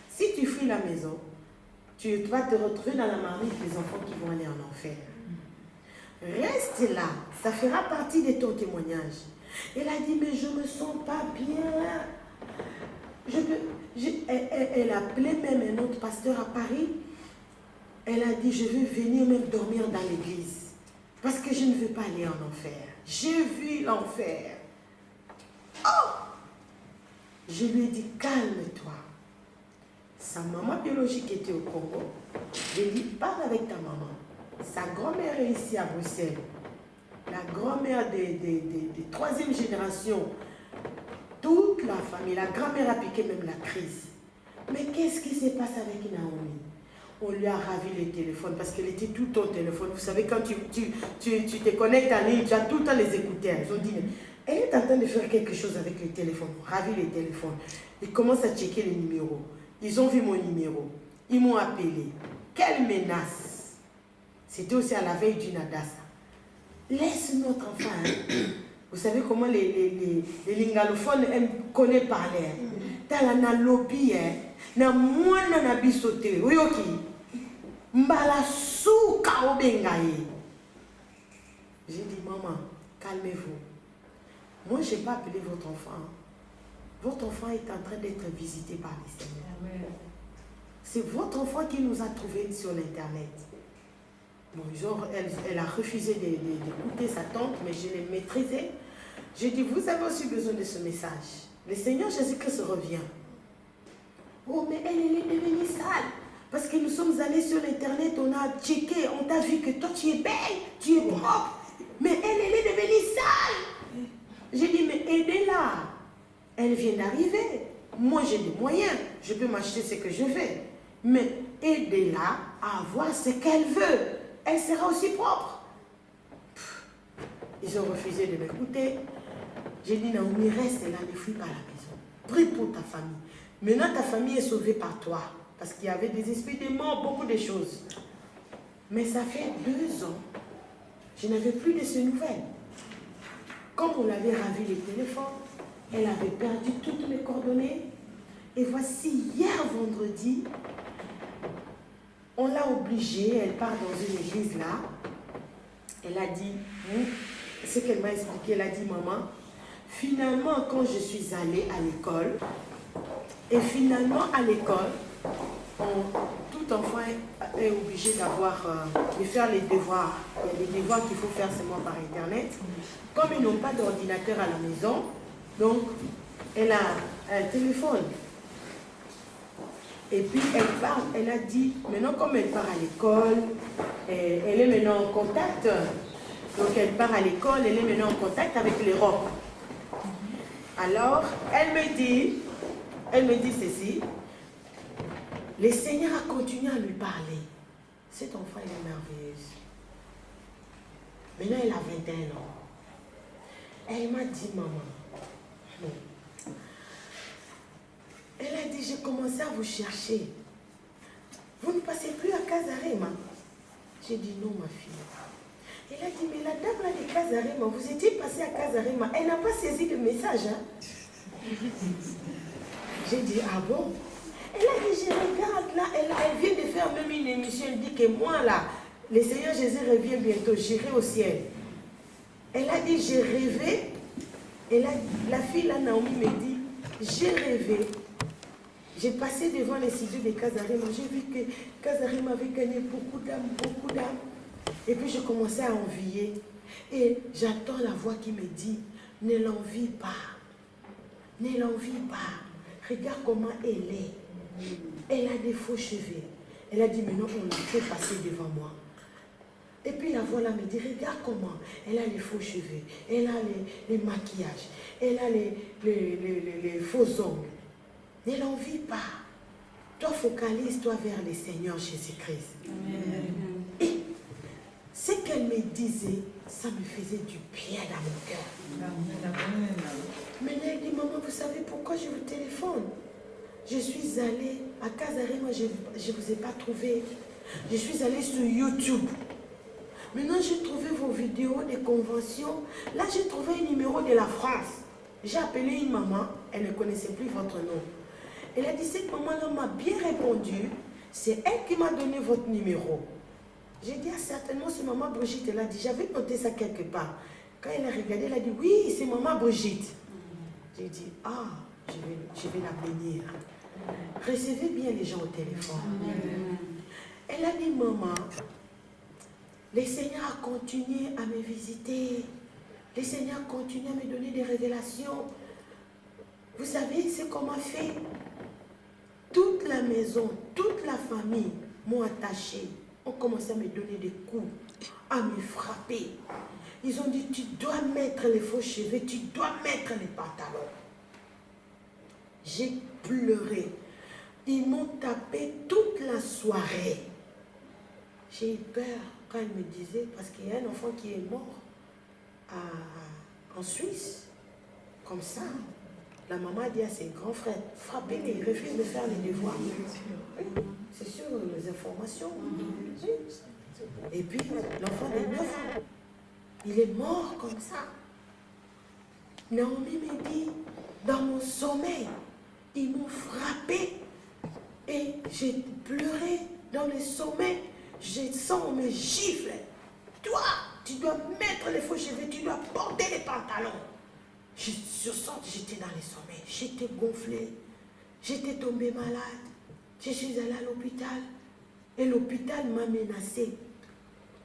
Si tu fuis la maison, tu vas te retrouver dans la marmite des enfants qui vont aller en enfer. Reste là, ça fera partie de ton témoignage. Elle a dit, mais je ne me sens pas bien. Elle a appelé même un autre pasteur à Paris. Elle a dit, je veux venir même dormir dans l'église. Parce que je ne veux pas aller en enfer. J'ai vu l'enfer. Oh! Je lui ai dit, calme-toi. Sa maman biologique était au Congo. J'ai dit, parle avec ta maman. Sa grand-mère est ici à Bruxelles. La grand-mère des troisième génération. Toute la famille. La grand-mère a piqué même la crise. Mais qu'est-ce qui se passe avec Naomi? On lui a ravi les téléphones parce qu'elle était tout le temps au téléphone. Vous savez, quand tu te connectes à ligne, tu as tout le temps les écouteurs. Ils ont dit, mais elle est en train de faire quelque chose avec les téléphones. Ravi les téléphones. Ils commencent à checker les numéros. Ils ont vu mon numéro. Ils m'ont appelé. Quelle menace! C'était aussi à la veille d'une Adassa. Laisse notre enfant. Hein. Vous savez comment les lingalophones aiment connaître parler. T'as la lobby, hein. Na mwana na bisote. Oyoki. Mbala souka obengaye. J'ai dit, maman, calmez-vous. Moi, je n'ai pas appelé votre enfant. Votre enfant est en train d'être visité par le Seigneur. C'est votre enfant qui nous a trouvés sur l'Internet. Bon, genre, elle a refusé d'écouter sa tante, mais je l'ai maîtrisée. J'ai dit, vous avez aussi besoin de ce message. Le Seigneur Jésus-Christ revient. Oh, mais elle est devenue sale. Parce que nous sommes allés sur l'internet, on a checké, on t'a vu que toi tu es belle, tu es propre. Mais elle est devenue sale. J'ai dit, mais aidez-la. Elle vient d'arriver. Moi j'ai des moyens, je peux m'acheter ce que je veux. Mais aidez-la à avoir ce qu'elle veut. Elle sera aussi propre. Ils ont refusé de m'écouter. J'ai dit, Naomi, reste là, ne fuis pas à la maison. Prie pour ta famille. Maintenant, ta famille est sauvée par toi. Parce qu'il y avait des esprits de mort, beaucoup de choses. Mais ça fait 2 ans. Je n'avais plus de ces nouvelles. Comme on l'avait ravi les téléphones, elle avait perdu toutes mes coordonnées. Et voici, hier vendredi, on l'a obligée, elle part dans une église là. Elle a dit, ce qu'elle m'a expliqué, elle a dit, maman, finalement, quand je suis allée à l'école, et finalement à l'école, tout enfant est obligé de faire les devoirs. Il y a des devoirs qu'il faut faire seulement par internet. Comme ils n'ont pas d'ordinateur à la maison, donc elle a un téléphone. Et puis elle part, elle a dit, maintenant comme elle part à l'école, elle est maintenant en contact. Donc elle part à l'école, elle est maintenant en contact avec l'Europe. Alors, elle me dit ceci, le Seigneur a continué à lui parler. Cet enfant, elle est merveilleuse. Maintenant, elle a 21 ans. Elle m'a dit, maman, elle a dit, j'ai commencé à vous chercher. Vous ne passez plus à Casarema. J'ai dit, non, ma fille. Elle a dit, mais la dame là de Casarema, vous étiez passé à Casarema. Elle n'a pas saisi le message. Hein? J'ai dit, ah bon? Elle a dit, je regarde là, elle vient de faire même une émission, elle dit que moi là, le Seigneur Jésus revient bientôt, j'irai au ciel. Elle a dit, j'ai rêvé. Et la fille là, Naomi, me dit, j'ai rêvé. J'ai passé devant les studios de Casarema, j'ai vu que Casarema avait gagné beaucoup d'âmes, beaucoup d'âmes. Et puis j'ai commencé à envier. Et j'entends la voix qui me dit, ne l'envie pas. Ne l'envie pas. Regarde comment elle est. Elle a des faux cheveux. Elle a dit, maintenant on l'a fait passer devant moi. Et puis la voix là me dit, regarde comment. Elle a les faux cheveux. Elle a les maquillages. Elle a les faux ongles. Ne l'envie pas. Toi, focalise-toi vers le Seigneur Jésus-Christ. Et ce qu'elle me disait, ça me faisait du bien dans mon cœur. Maintenant, elle dit, maman, vous savez pourquoi je vous téléphone? Je suis allée à Casarema, je ne vous ai pas trouvé. Je suis allée sur YouTube. Maintenant, j'ai trouvé vos vidéos de conventions. Là, j'ai trouvé un numéro de la France. J'ai appelé une maman, elle ne connaissait plus votre nom. Elle a dit, cette maman-là m'a bien répondu. C'est elle qui m'a donné votre numéro. J'ai dit, ah, certainement, c'est maman Brigitte. Elle a dit, j'avais noté ça quelque part. Quand elle a regardé, elle a dit, oui, c'est maman Brigitte. J'ai dit, ah, je vais la bénir. Recevez bien les gens au téléphone. Elle a dit, maman, le Seigneur a continué à me visiter. Le Seigneur a continué à me donner des révélations. Vous savez ce qu'on m'a fait? Toute la maison, toute la famille m'ont attaché. On commençait à me donner des coups, à me frapper. Ils ont dit, tu dois mettre les faux cheveux, tu dois mettre les pantalons. J'ai pleuré. Ils m'ont tapé toute la soirée. J'ai eu peur quand elle me disait, parce qu'il y a un enfant qui est mort en Suisse, comme ça. La maman a dit à ses grands frères, frappez-les, ils refusent de faire les devoirs. C'est sur les informations. Et puis, l'enfant de 9 ans, il est mort comme ça. Naomi me dit, dans mon sommeil, ils m'ont frappé et j'ai pleuré dans le sommeil. Je sens mes gifles. Toi, tu dois mettre les faux cheveux, tu dois porter les pantalons. Je sens que j'étais dans le sommeil, j'étais gonflée, j'étais tombée malade. Je suis allée à l'hôpital et l'hôpital m'a menacée.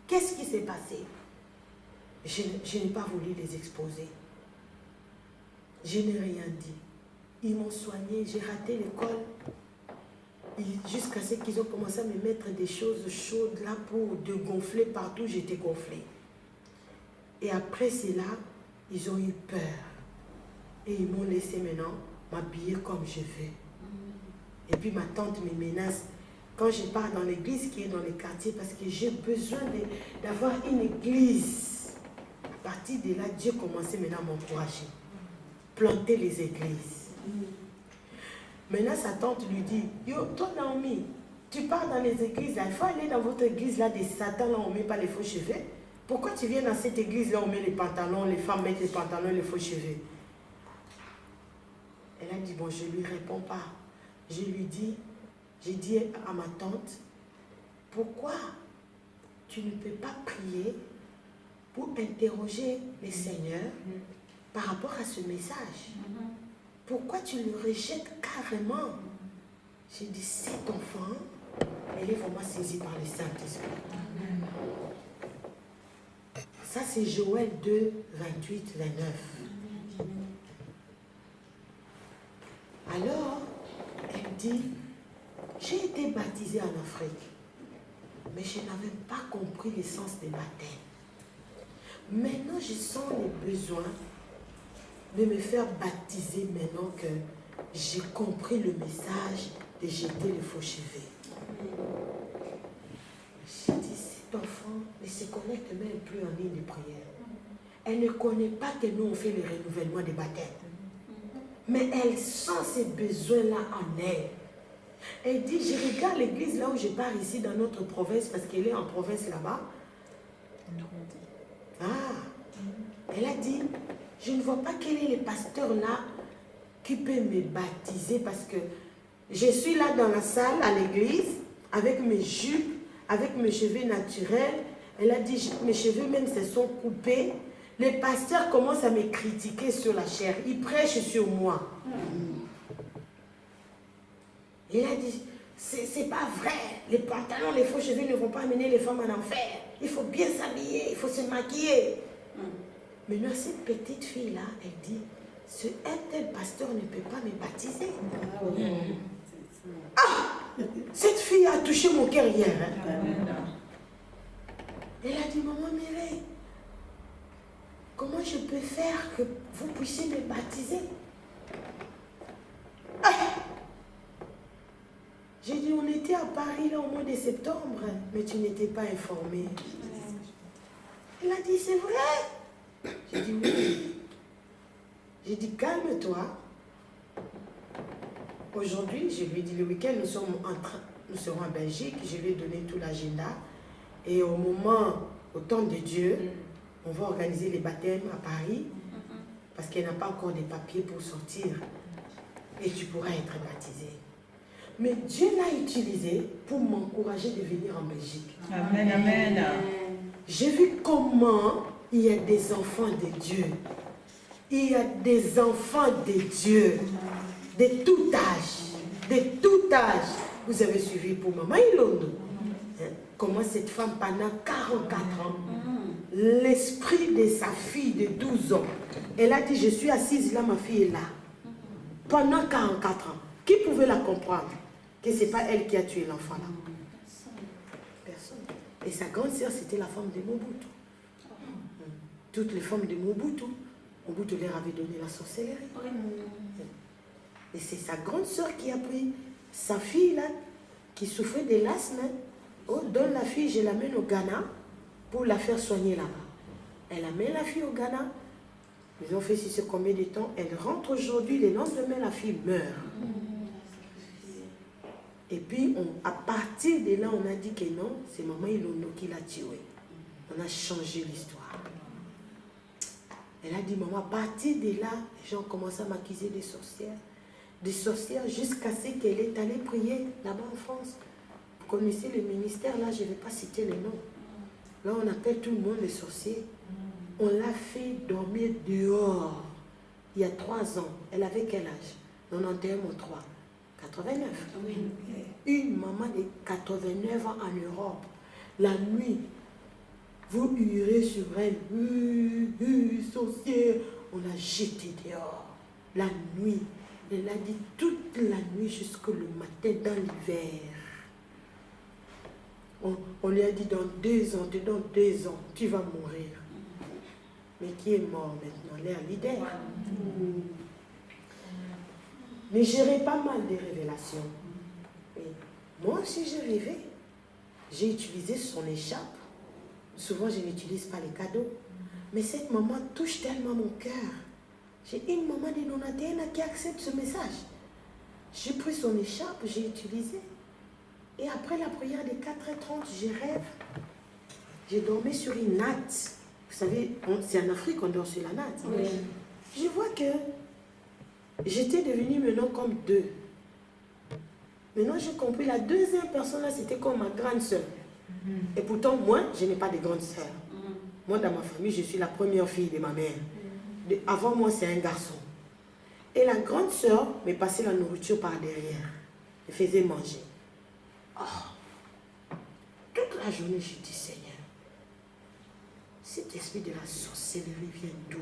Qu'est-ce qui s'est passé? Je n'ai pas voulu les exposer. Je n'ai rien dit. Ils m'ont soigné, j'ai raté l'école. Jusqu'à ce qu'ils ont commencé à me mettre des choses chaudes là pour dégonfler partout, j'étais gonflée. Et après cela, ils ont eu peur. Et ils m'ont laissé maintenant m'habiller comme je veux. Et puis ma tante me menace quand je pars dans l'église qui est dans les quartiers parce que j'ai besoin d'avoir une église. À partir de là, Dieu commençait maintenant à m'encourager. Planter les églises. Maintenant, sa tante lui dit, yo, toi Naomi, tu pars dans les églises là, il faut aller dans votre église là des satans là, on ne met pas les faux cheveux. Pourquoi tu viens dans cette église là, on met les pantalons, les femmes mettent les pantalons, les faux cheveux? Elle a dit, bon, je ne lui réponds pas. J'ai dit à ma tante, pourquoi tu ne peux pas prier pour interroger les seigneurs par rapport à ce message? Pourquoi tu le rejettes carrément? J'ai dit, cet enfant, elle est vraiment saisie par le Saint-Esprit. Ça, c'est Joël 2, 28, 29. Alors, elle dit, j'ai été baptisée en Afrique, mais je n'avais pas compris le sens des baptêmes. Maintenant, je sens le besoin de me faire baptiser maintenant que j'ai compris le message de jeter les faux cheveux. J'ai dit, cet enfant ne se connecte même plus en ligne de prière. Elle ne connaît pas que nous on fait le renouvellement des baptêmes. Mais elle sent ces besoins-là en elle. Elle dit, je regarde l'église là où je pars ici dans notre province, parce qu'elle est en province là-bas. Elle a dit, je ne vois pas quel est le pasteur là qui peut me baptiser parce que je suis là dans la salle à l'église avec mes jupes, avec mes cheveux naturels. Elle a dit, mes cheveux même se sont coupés. Les pasteurs commencent à me critiquer sur la chair. Ils prêchent sur moi. Elle a dit, c'est pas vrai. Les pantalons, les faux cheveux ne vont pas amener les femmes en enfer. Il faut bien s'habiller, il faut se maquiller. Maintenant, cette petite fille-là, elle dit, un tel pasteur ne peut pas me baptiser. Cette fille a touché mon cœur hier. Elle a dit, maman Mireille, comment je peux faire que vous puissiez me baptiser? J'ai dit, on était à Paris là au mois de septembre, mais tu n'étais pas informée. Elle a dit, c'est vrai? J'ai dit, oui. J'ai dit, calme-toi. Aujourd'hui, je lui ai dit, le week-end, nous serons en Belgique. Je lui ai donné tout l'agenda. Et au temps de Dieu, on va organiser les baptêmes à Paris, parce qu'elle n'a pas encore des papiers pour sortir. Et tu pourras être baptisé. Mais Dieu l'a utilisé pour m'encourager de venir en Belgique. Amen, amen. J'ai vu comment il y a des enfants de Dieu. Il y a des enfants de Dieu, de tout âge, de tout âge. Vous avez suivi pour Maman Ilondo. Comment cette femme, pendant 44 ans, l'esprit de sa fille de 12 ans, elle a dit, je suis assise là, ma fille est là. Pendant 44 ans. Qui pouvait la comprendre? Que ce n'est pas elle qui a tué l'enfant là. Personne. Et sa grande sœur, c'était la femme de Mobutu. Toutes les femmes de Mobutu, Mobutu leur avait donné la sorcellerie. Et c'est sa grande sœur qui a pris sa fille là, qui souffrait de l'asthme. Oh, donne la fille, je l'amène au Ghana pour la faire soigner là-bas. Elle amène la fille au Ghana. Ils ont fait si c'est combien de temps. Elle rentre aujourd'hui, le lendemain, la fille meurt. Et puis, à partir de là, on a dit que non, c'est Maman Ilondo qui l'a tué. On a changé l'histoire. Elle a dit, maman, à partir de là, les gens commencent à m'accuser des sorcières. Des sorcières jusqu'à ce qu'elle est allée prier là-bas en France. Vous connaissez le ministère, là, je ne vais pas citer les noms. Là, on appelle tout le monde les sorciers. On l'a fait dormir dehors. Il y a 3 ans. Elle avait quel âge? 91 ou 3. 89. Oui. Une maman de 89 ans en Europe. La nuit, vous hurlez sur elle. Sorcière. On l'a jeté dehors. la nuit. Elle a dit toute la nuit jusqu'au matin dans l'hiver. On lui a dit dans 2 ans, tu vas mourir. Mais qui est mort maintenant? L'air leader. Mais j'ai pas mal de révélations. Et moi aussi j'ai rêvé. J'ai utilisé son écharpe. Souvent je n'utilise pas les cadeaux. Mais cette maman touche tellement mon cœur. J'ai une maman de 91 qui accepte ce message. J'ai pris son écharpe, j'ai utilisé. Et après la prière des 4h30, je rêve. J'ai dormi sur une natte. Vous savez, c'est en Afrique qu'on dort sur la natte. Oui. Je vois que j'étais devenue maintenant comme 2. Maintenant, j'ai compris, la deuxième personne là, c'était comme ma grande sœur. Et pourtant, moi, je n'ai pas de grande sœur. Moi, dans ma famille, je suis la première fille de ma mère. Avant moi, c'est un garçon. Et la grande sœur me passait la nourriture par derrière. Elle faisait manger. Oh. Toute la journée, je dis, Seigneur, cet esprit de la sorcellerie vient d'où?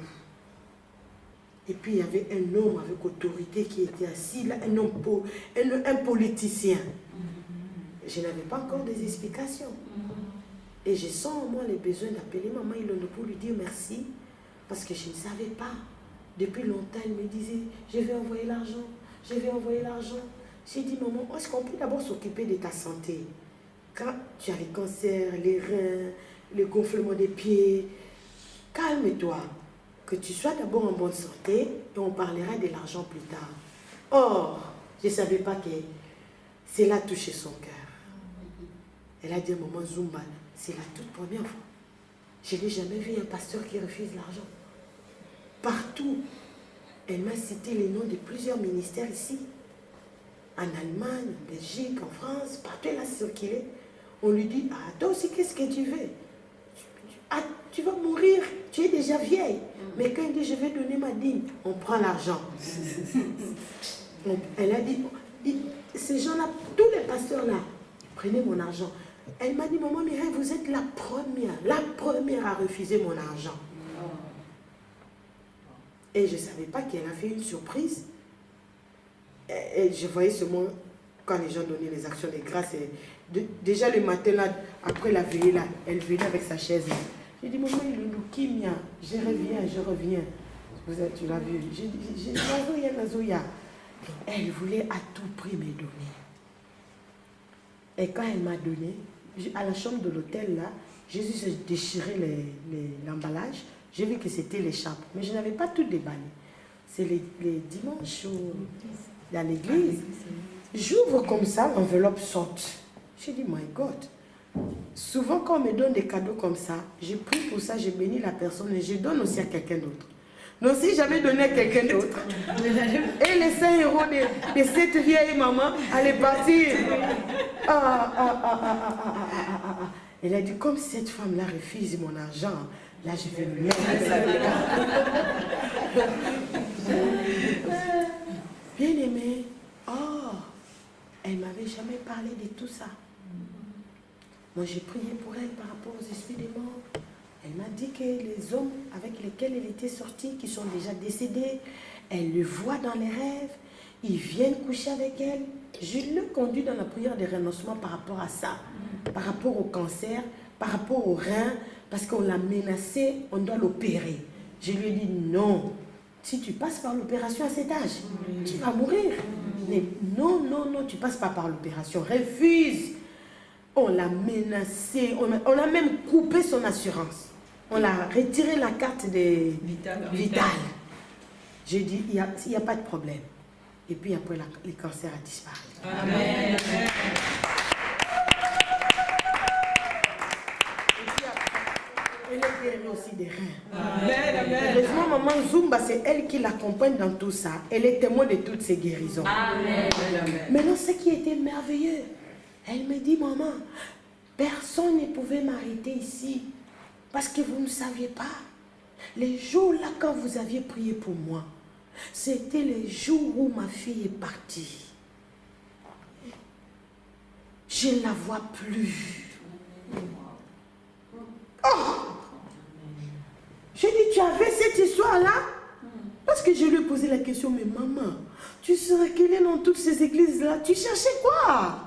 Et puis, il y avait un homme avec autorité qui était assis là, un politicien. Je n'avais pas encore des explications. Et je sens en moi le besoin d'appeler maman Ilondo pour lui dire merci. Parce que je ne savais pas. Depuis longtemps, elle me disait, je vais envoyer l'argent, je vais envoyer l'argent. J'ai dit, maman, est-ce qu'on peut d'abord s'occuper de ta santé? Quand tu as les cancers, les reins, le gonflement des pieds, calme-toi. Que tu sois d'abord en bonne santé et on parlera de l'argent plus tard. Or, je ne savais pas que cela touchait son cœur. Elle a dit à maman Zumba, c'est la toute première fois. Je n'ai jamais vu un pasteur qui refuse l'argent. Partout, elle m'a cité les noms de plusieurs ministères ici. En Allemagne, en Belgique, en France, partout elle a circulé. On lui dit, ah, toi aussi, qu'est-ce que tu veux? Ah, tu vas mourir, tu es déjà vieille. Mais quand il dit, je vais donner ma dîme, on prend l'argent. Elle a dit, ces gens-là, tous les pasteurs-là, prenez mon argent. Elle m'a dit, maman Mireille, vous êtes la première à refuser mon argent. Et je ne savais pas qu'elle a fait une surprise. Et je voyais seulement quand les gens donnaient les actions de grâce. Déjà le matin, là, après la veillée, là, elle venait avec sa chaise. J'ai dit, maman, il est Kimia, je reviens. Tu l'as vu. J'ai dit, Nazoya. Elle voulait à tout prix me donner. Et quand elle m'a donné, à la chambre de l'hôtel, là, j'ai déchiré l'emballage. J'ai vu que c'était l'écharpe. Mais je n'avais pas tout déballé. C'est les dimanches à l'église. J'ouvre comme ça, l'enveloppe saute. J'ai dit, my God. Souvent, quand on me donne des cadeaux comme ça, je prie pour ça, je bénis la personne et je donne aussi à quelqu'un d'autre. Donc, si j'avais donné à quelqu'un d'autre, et les 5 € de cette vieille maman allaient partir. Elle a dit, comme cette femme-là refuse mon argent, là, je vais me mettre. Bien aimé, elle ne m'avait jamais parlé de tout ça. Moi, j'ai prié pour elle par rapport aux esprits des morts. Elle m'a dit que les hommes avec lesquels elle était sortie, qui sont déjà décédés, elle le voit dans les rêves, ils viennent coucher avec elle. Je l'ai conduit dans la prière de renoncement par rapport à ça, par rapport au cancer, par rapport aux reins, parce qu'on l'a menacé, on doit l'opérer. Je lui ai dit non, si tu passes par l'opération à cet âge, tu vas mourir. Mais non, tu ne passes pas par l'opération, refuse. On l'a menacé, on a même coupé son assurance. On a retiré la carte de Vital. J'ai dit, il n'y a pas de problème. Et puis après, le cancer a disparu. Amen. Elle est guérie aussi des reins. Amen. Heureusement, maman Zumba, c'est elle qui l'accompagne dans tout ça. Elle est témoin de toutes ces guérisons. Amen. Maintenant, ce qui était merveilleux, elle me dit, maman, personne ne pouvait m'arrêter ici. Parce que vous ne saviez pas. Les jours là, quand vous aviez prié pour moi, c'était les jours où ma fille est partie. Je ne la vois plus. Oh! J'ai dit, tu avais cette histoire-là? lorsque je lui ai posé la question, mais maman, tu serais quelle est dans toutes ces églises-là? Tu cherchais quoi?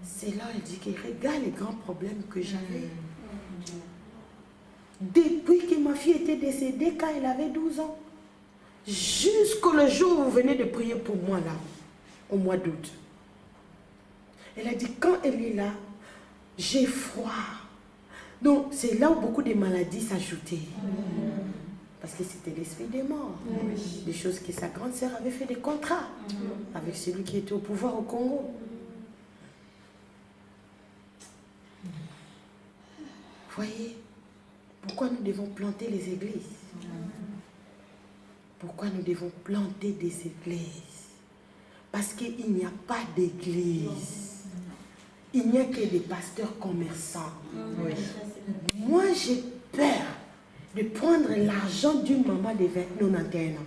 C'est là, elle dit que regarde les grands problèmes que j'avais. Depuis que ma fille était décédée quand elle avait 12 ans, jusqu'au jour où vous venez de prier pour moi là, au mois d'août. Elle a dit, quand elle est là, j'ai froid. Donc, c'est là où beaucoup de maladies s'ajoutaient. Parce que c'était l'esprit des morts. Des choses que sa grande sœur avait fait des contrats avec celui qui était au pouvoir au Congo. Voyez, pourquoi nous devons planter les églises? Pourquoi nous devons planter des églises? Parce qu'il n'y a pas d'église. Il n'y a que des pasteurs commerçants. Moi, j'ai peur de prendre l'argent d'une maman de 91 ans.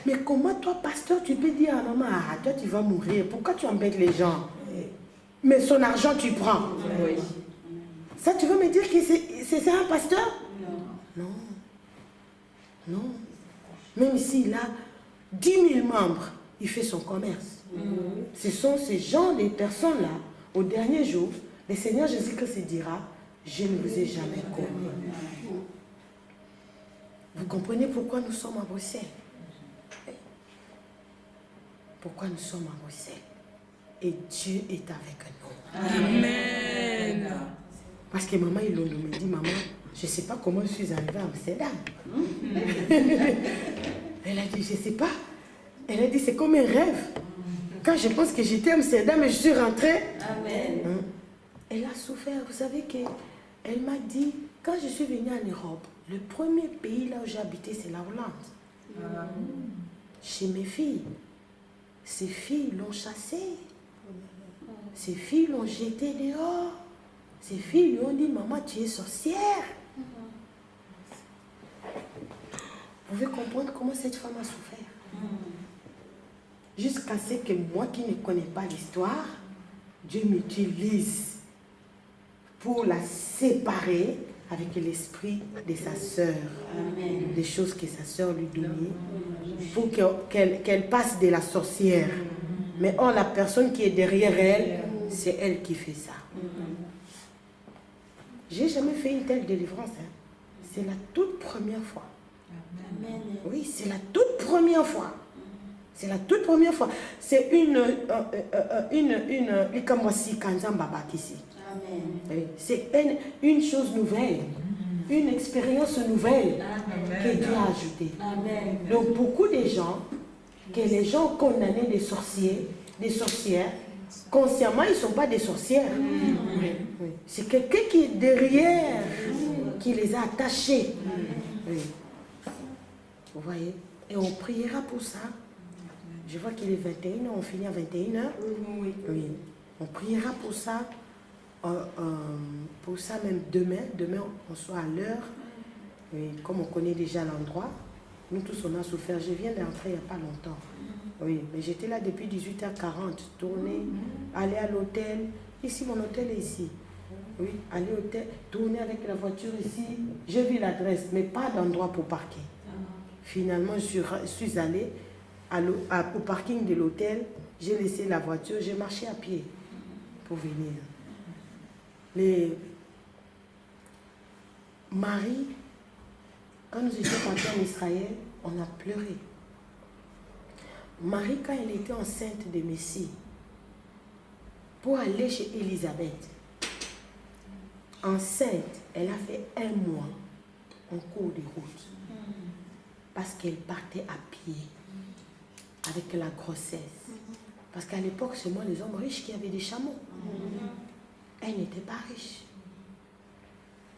Mais comment toi, pasteur, tu peux dire à maman, ah, toi, tu vas mourir. Pourquoi tu embêtes les gens? Mais son argent, tu prends. Ça, tu veux me dire que c'est ça un pasteur? Non. Non. Même s'il a 10 000 membres, il fait son commerce. Ce sont ces gens, les personnes-là, au dernier jour, le Seigneur Jésus-Christ dira, je ne vous ai jamais connu. Vous comprenez pourquoi nous sommes à Bruxelles? Pourquoi nous sommes à Bruxelles? Et Dieu est avec nous. Amen. Parce que maman, il me dit, maman, je ne sais pas comment je suis arrivée à Amsterdam. Elle a dit, je ne sais pas. Elle a dit, c'est comme un rêve. Quand je pense que j'étais à Amsterdam et je suis rentrée. Amen. Elle a souffert. Vous savez qu'elle m'a dit, quand je suis venue en Europe, le premier pays là où j'ai habité, c'est la Hollande. Chez mes filles. Ces filles l'ont chassée. Ces filles l'ont jetée dehors. Ces filles lui ont dit, maman, tu es sorcière. Vous pouvez comprendre comment cette femme a souffert. Jusqu'à ce que moi qui ne connais pas l'histoire, Dieu m'utilise pour la séparer avec l'esprit de sa sœur. Des choses que sa sœur lui donnait. Pour qu'elle passe de la sorcière. Mais or, la personne qui est derrière elle, c'est elle qui fait ça. J'ai jamais fait une telle délivrance. C'est la toute première fois. Amen. Oui, c'est la toute première fois. C'est la toute première fois. C'est c'est une chose nouvelle. Une expérience nouvelle que Dieu a ajoutée. Donc beaucoup de gens, que les gens condamnés des sorciers, des sorcières, consciemment, ils ne sont pas des sorcières. Oui. C'est quelqu'un qui est derrière, qui les a attachés. Oui. Vous voyez? Et on priera pour ça. Je vois qu'il est 21h, on finit à 21h. Oui. On priera pour ça. Pour ça même demain. Demain, on soit à l'heure. Oui. Comme on connaît déjà l'endroit. Nous tous, on a souffert. Je viens d'entrer il n'y a pas longtemps. Oui, mais j'étais là depuis 18h40. Tourner, aller à l'hôtel. Ici, mon hôtel est ici. Oui, aller au hôtel, tourner avec la voiture ici. J'ai vu l'adresse, mais pas d'endroit pour parquer. Finalement, je suis allée au parking de l'hôtel. J'ai laissé la voiture, j'ai marché à pied pour venir. Marie, quand nous étions partis en Israël, on a pleuré. Marie, quand elle était enceinte de Messie, pour aller chez Élisabeth, enceinte, elle a fait 1 mois en cours de route. Parce qu'elle partait à pied avec la grossesse. Parce qu'à l'époque, c'est moi les hommes riches qui avaient des chameaux. Elle n'était pas riche.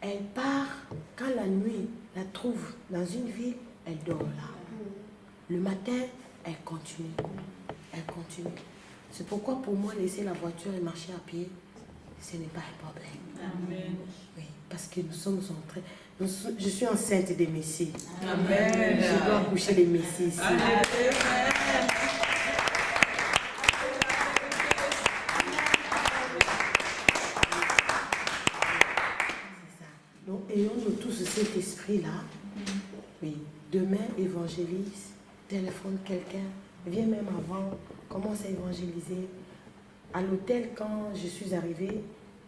Elle part, quand la nuit la trouve dans une ville, elle dort là. Le matin, elle continue. Elle continue. C'est pourquoi pour moi, laisser la voiture et marcher à pied, ce n'est pas un problème. Amen. Oui, parce que nous sommes en train... Je suis enceinte des Messies. Amen. Je dois accoucher des Messies ici. Amen. Donc, ayons-nous tous cet esprit-là. Oui. demain, évangélise, téléphone quelqu'un, viens même avant, commence à évangéliser. À l'hôtel, quand je suis arrivée,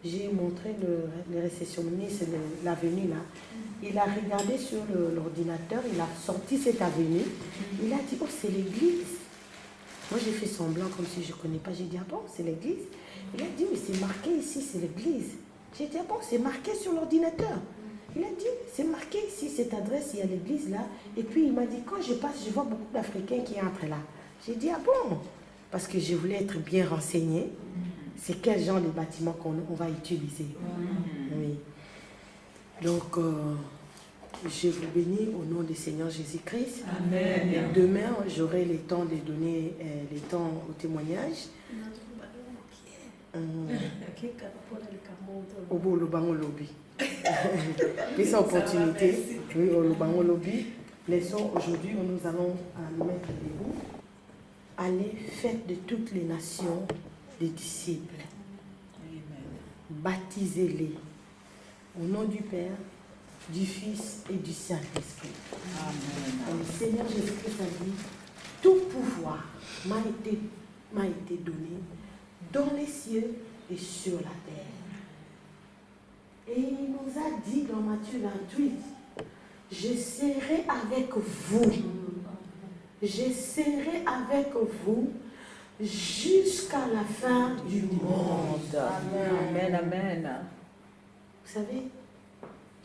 j'ai montré le réceptionniste, l'avenue là. Il a regardé sur l'ordinateur, il a sorti cette avenue. Il a dit, oh, c'est l'église. Moi, j'ai fait semblant comme si je ne connais pas. J'ai dit, ah bon, c'est l'église? Il a dit, mais c'est marqué ici, c'est l'église. J'ai dit, ah bon, c'est marqué sur l'ordinateur. Il a dit, c'est marqué ici, cette adresse, il y a l'église là. Et puis, il m'a dit, quand je passe, je vois beaucoup d'Africains qui entrent là. J'ai dit, ah bon? Parce que je voulais être bien renseignée. C'est quel genre de bâtiment qu'on va utiliser. Oui. Donc, je vous bénis au nom du Seigneur Jésus-Christ. Amen. Et demain, j'aurai le temps de donner les temps au témoignage. Au beau Lobango Lobby. Puis opportunité, oui, au Lobango Lobby. Laissons aujourd'hui où nous allons nous mettre debout. Allez, faites de toutes les nations des disciples. Baptisez-les au nom du Père, du Fils et du Saint-Esprit. Amen. Le Seigneur Jésus-Christ a dit, tout pouvoir m'a été donné dans les cieux et sur la terre. Et il nous a dit dans Matthieu 28, je serai avec vous. Je serai avec vous jusqu'à la fin du monde. Amen, amen. Vous savez,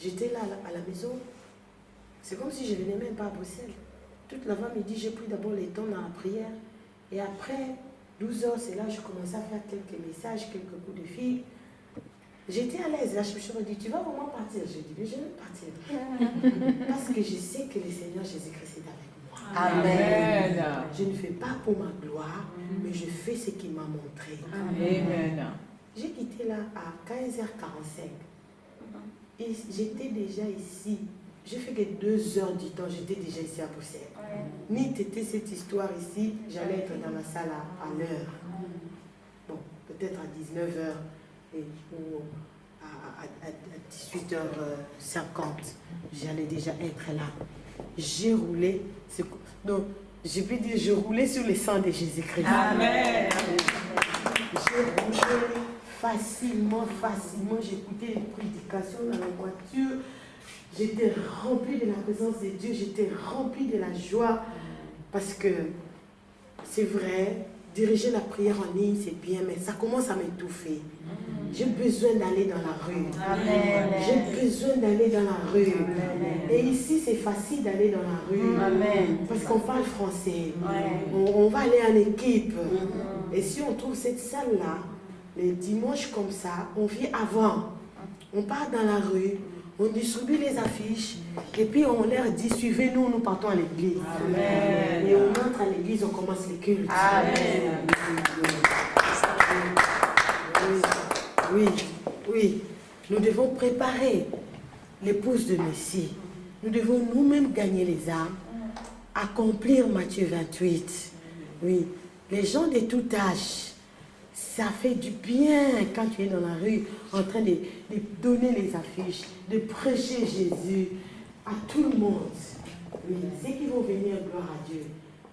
j'étais là à la maison. C'est comme si je ne venais même pas à Bruxelles. Toute l'avant-midi, j'ai pris d'abord les temps dans la prière. Et après 12 heures, c'est là que je commençais à faire quelques messages, quelques coups de fil. J'étais à l'aise. Là, je me suis dit, tu vas vraiment partir? J'ai dit, mais je vais partir. Parce que je sais que le Seigneur Jésus-Christ est avec moi. Amen. Je ne fais pas pour ma gloire, mais je fais ce qu'il m'a montré. Amen. J'ai quitté là à 15h45. Et j'étais déjà ici. J'ai fait que 2 heures du temps, j'étais déjà ici à Bruxelles. Ni t'étais cette histoire ici, j'allais être dans la salle à l'heure. Bon, peut-être à 19h ou à 18h50, j'allais déjà être là. J'ai roulé, donc je peux dire, je roulais sur le sang de Jésus-Christ. Amen. J'ai roulé facilement, j'écoutais les prédications dans la voiture. J'étais remplie de la présence de Dieu, j'étais remplie de la joie. Parce que c'est vrai, diriger la prière en ligne, c'est bien, mais ça commence à m'étouffer. J'ai besoin d'aller dans la rue. Amen. J'ai besoin d'aller dans la rue. Amen. Et ici, c'est facile d'aller dans la rue. Amen. Parce qu'on parle français. Ouais. On va aller en équipe. Et si on trouve cette salle-là, les dimanches comme ça, on vient avant. On part dans la rue, on distribue les affiches, et puis on leur dit, suivez-nous, nous partons à l'église. Amen. Et on entre à l'église, on commence les cultes. Amen. Oui. Nous devons préparer l'épouse de Messie. Nous devons nous-mêmes gagner les âmes, accomplir Matthieu 28. Oui, les gens de tout âge, ça fait du bien quand tu es dans la rue en train de donner les affiches, de prêcher Jésus à tout le monde. Oui, ceux qui vont venir, gloire à Dieu.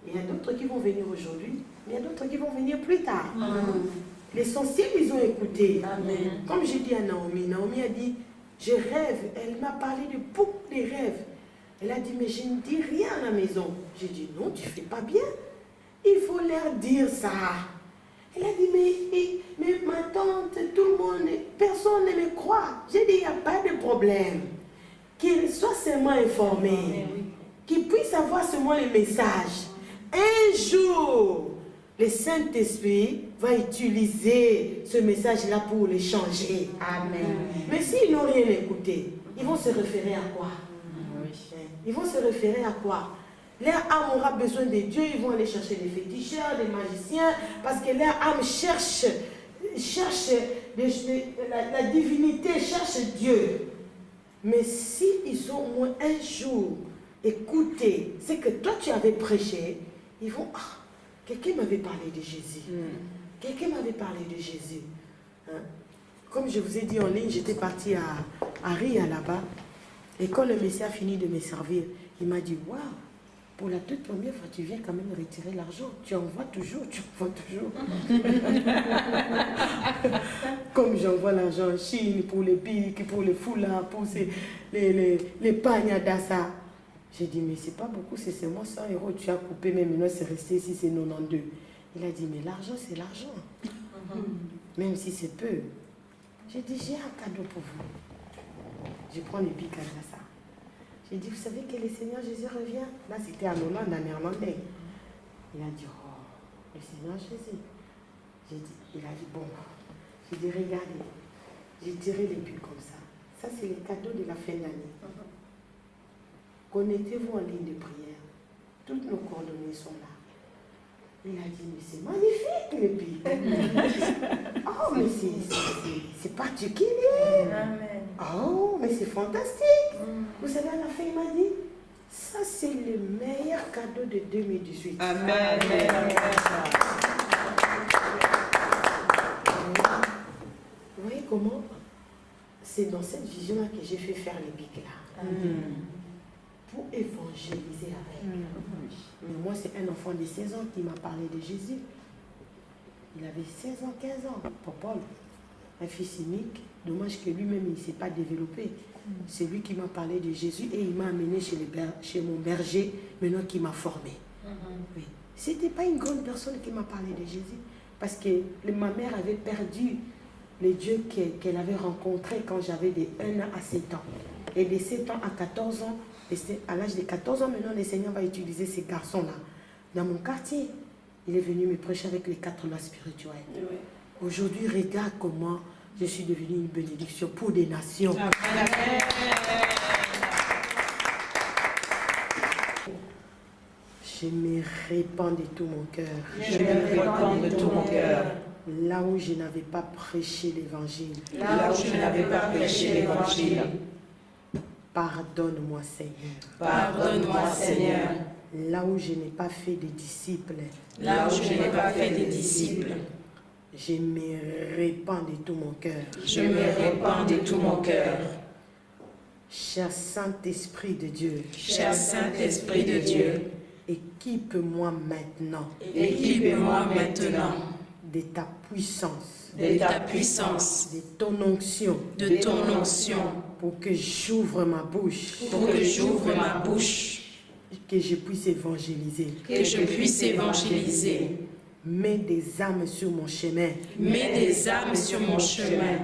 Il y a d'autres qui vont venir aujourd'hui, mais il y a d'autres qui vont venir plus tard. L'essentiel, ils ont écouté. Amen. Comme j'ai dit à Naomi, Naomi a dit, je rêve. Elle m'a parlé de beaucoup de rêves. Elle a dit, mais je ne dis rien à la maison. J'ai dit, non, tu ne fais pas bien. Il faut leur dire ça. Elle a dit, mais ma tante, tout le monde, personne ne me croit. J'ai dit, il n'y a pas de problème. Qu'ils soient seulement informés. Qu'ils puissent avoir seulement les messages. Un jour, le Saint-Esprit va utiliser ce message-là pour les changer. Amen. Mais s'ils n'ont rien écouté, ils vont se référer à quoi? Ils vont se référer à quoi? Leur âme aura besoin de Dieu, ils vont aller chercher des féticheurs, des magiciens, parce que leur âme cherche la divinité, cherche Dieu. Mais s'ils ont au moins un jour écouté ce que toi tu avais prêché, ils vont, quelqu'un m'avait parlé de Jésus. Quelqu'un m'avait parlé de Jésus. Hein? Comme je vous ai dit en ligne, j'étais partie à Ria là-bas. Et quand le Messie a fini de me servir, il m'a dit, waouh, pour la toute première fois, tu viens quand même retirer l'argent. Tu envoies toujours, tu envoies toujours. Comme j'envoie l'argent en Chine pour les piques, pour les foulards, pour les pagnes à Dassa. J'ai dit, mais c'est pas beaucoup, c'est seulement 100 €. Tu as coupé, mais maintenant c'est resté ici, c'est 92. Il a dit, mais l'argent, c'est l'argent. Même si c'est peu. J'ai dit, j'ai un cadeau pour vous. Je prends les piques à Dassa. J'ai dit, vous savez que le Seigneur Jésus revient? Là, c'était en Hollande, en néerlandais. Il a dit, oh, le Seigneur Jésus. J'ai dit, il a dit, bon. J'ai dit, regardez. J'ai tiré les piques comme ça. Ça, c'est le cadeau de la fin d'année. Connectez-vous en ligne de prière. Toutes nos coordonnées sont là. Il a dit, mais c'est magnifique les piques. Oh, mais c'est particulier. Amen. Oh, mais c'est fantastique. Vous savez, à la fin, il m'a dit, ça c'est le meilleur cadeau de 2018. Amen. Vous voyez comment c'est dans cette vision-là que j'ai fait faire les piques là. Pour évangéliser avec. Mais moi, c'est un enfant de 16 ans qui m'a parlé de Jésus. Il avait 16 ans, 15 ans, pour Paul. Un fils unique. Dommage que lui-même, il ne s'est pas développé. C'est lui qui m'a parlé de Jésus et il m'a amené chez mon berger, maintenant qui m'a formé. Oui. Ce n'était pas une grande personne qui m'a parlé de Jésus. Parce que ma mère avait perdu le Dieu qu'elle avait rencontré quand j'avais de 1 an à 7 ans. Et de 7 ans à 14 ans, à l'âge de 14 ans, maintenant, le Seigneur va utiliser ces garçons-là. Dans mon quartier, il est venu me prêcher avec les 4 lois spirituelles. Oui. Aujourd'hui, regarde comment je suis devenue une bénédiction pour des nations. Amen. Je me répands de tout mon cœur. Je me répands de tout mon cœur. Là où je n'avais pas prêché l'évangile. Là où je n'avais pas prêché l'évangile. Pardonne-moi, Seigneur. Pardonne-moi, Seigneur. Là où je n'ai pas fait de disciples. Là où je n'ai pas fait de disciples. Je me répands de tout mon cœur. Je me répands de tout mon cœur. Cher Saint-Esprit de Dieu. Cher Saint-Esprit de Dieu. Équipe-moi maintenant. Équipe-moi maintenant. De ta puissance. De ta puissance. De ton onction. De ton onction. Pour que j'ouvre ma bouche. Pour que j'ouvre ma bouche. Que je puisse évangéliser. Que je puisse évangéliser. Mets des âmes sur mon chemin. Mets des âmes sur mon chemin.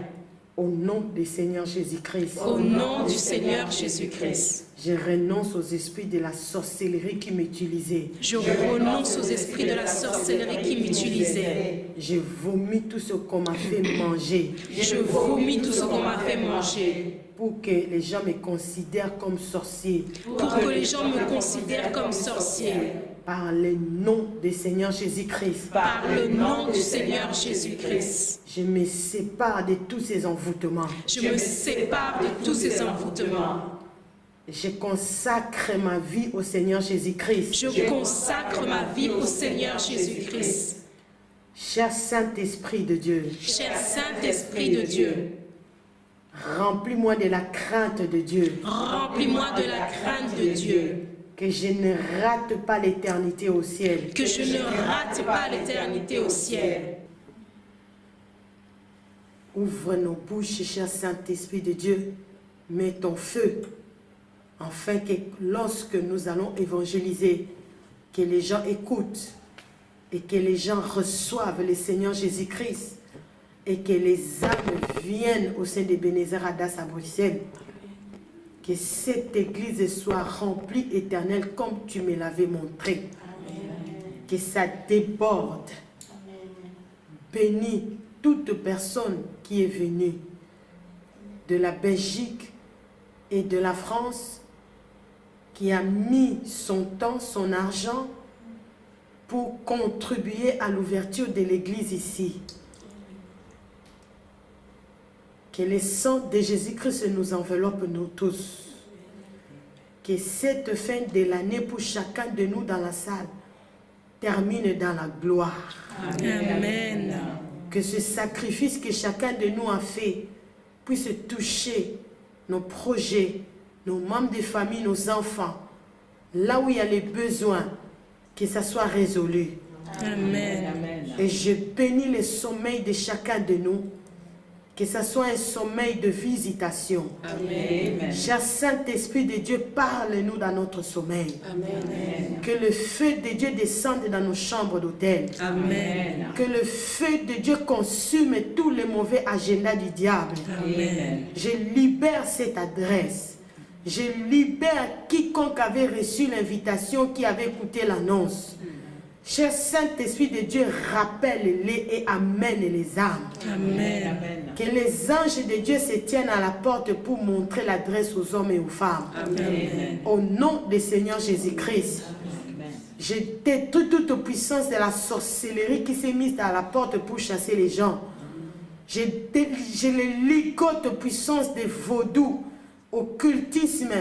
Au nom du Seigneur Jésus-Christ. Au nom du Seigneur Jésus-Christ. Je renonce aux esprits de la sorcellerie qui m'utilisaient. Je renonce aux esprits de la sorcellerie qui m'utilisaient. Je vomis tout ce qu'on m'a fait manger. Je vomis tout ce qu'on m'a fait manger. Pour que les gens me considèrent comme sorcier. Pour que les gens me considèrent comme sorcier. Par le nom du Seigneur Jésus-Christ. Par le nom du Seigneur Jésus-Christ. Je me sépare de tous ces envoûtements. Je me sépare de tous ces envoûtements. Je consacre ma vie au Seigneur Jésus-Christ. Je consacre ma vie au Seigneur Jésus-Christ. Cher Saint-Esprit de Dieu. Cher Saint-Esprit de Dieu. Remplis-moi de la crainte de Dieu. Remplis-moi de la crainte de Dieu. Que je ne rate pas l'éternité au ciel. Que je ne rate pas l'éternité au ciel. Ouvre nos bouches, cher Saint-Esprit de Dieu. Mets ton feu. Afin que lorsque nous allons évangéliser, que les gens écoutent et que les gens reçoivent le Seigneur Jésus-Christ et que les âmes viennent au sein d'Ebenezer Adas à Bruxelles. Que cette église soit remplie éternelle comme tu me l'avais montré. Amen. Que ça déborde. Amen. Bénis toute personne qui est venue de la Belgique et de la France, qui a mis son temps, son argent pour contribuer à l'ouverture de l'église ici. Que le sang de Jésus-Christ nous enveloppe nous tous. Que cette fin de l'année pour chacun de nous dans la salle termine dans la gloire. Amen. Que ce sacrifice que chacun de nous a fait puisse toucher nos projets, nos membres de famille, nos enfants, là où il y a les besoins, que ça soit résolu. Amen. Et je bénis le sommeil de chacun de nous, que ce soit un sommeil de visitation. Amen. Cher Saint-Esprit de Dieu, parle-nous dans notre sommeil. Amen. Que le feu de Dieu descende dans nos chambres d'hôtel. Amen. Que le feu de Dieu consume tous les mauvais agendas du diable. Amen. Je libère cette adresse. Je libère quiconque avait reçu l'invitation, qui avait écouté l'annonce. Cher Saint-Esprit de Dieu, rappelle-les et amène les âmes. Amen. Que les anges de Dieu se tiennent à la porte pour montrer l'adresse aux hommes et aux femmes. Amen. Au nom du Seigneur Jésus-Christ, je détruis toute puissance de la sorcellerie qui s'est mise à la porte pour chasser les gens. Je les ligote puissance de vaudou, occultisme,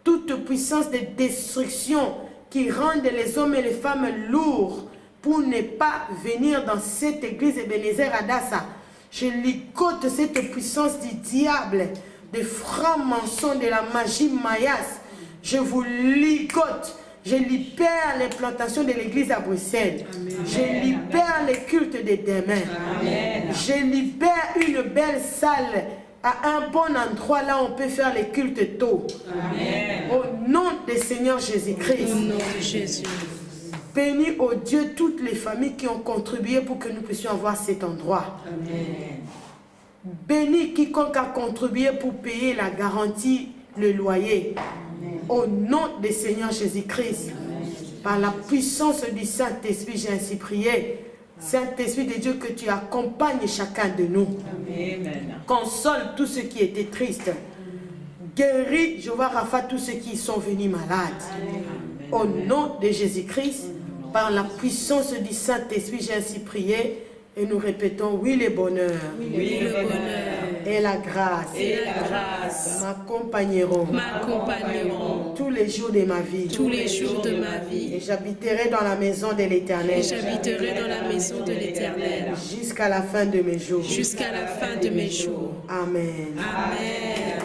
toute puissance de destruction qui rendent les hommes et les femmes lourds pour ne pas venir dans cette église Ebenezer Adassa. Je ligote cette puissance du diable, des francs-maçons, de la magie mayas. Je vous ligote. Je libère les plantations de l'église à Bruxelles. Amen. Je libère les cultes de demain. Amen. Je libère une belle salle à un bon endroit là où on peut faire les cultes tôt. Amen. Au nom du Seigneur Jésus-Christ. Au nom de Jésus. Bénis, oh Dieu, toutes les familles qui ont contribué pour que nous puissions avoir cet endroit. Amen. Bénis quiconque a contribué pour payer la garantie, le loyer. Amen. Au nom du Seigneur Jésus-Christ. Par la puissance du Saint-Esprit, j'ai ainsi prié. Saint-Esprit de Dieu, que tu accompagnes chacun de nous. Amen. Console tous ceux qui étaient tristes. Guéris, Jéhovah Rapha, tous ceux qui sont venus malades. Amen. Au nom de Jésus-Christ, par la puissance du Saint-Esprit, j'ai ainsi prié. Et nous répétons, oui le bonheur. Oui le bonheur. Et la grâce. Et la grâce. M'accompagneront. M'accompagneront. Tous les jours de ma vie. Tous les jours de ma vie. Et j'habiterai dans la maison de l'Éternel. Et j'habiterai dans la maison de l'Éternel. Jusqu'à la fin de mes jours. Jusqu'à la fin de mes jours. Amen. Amen.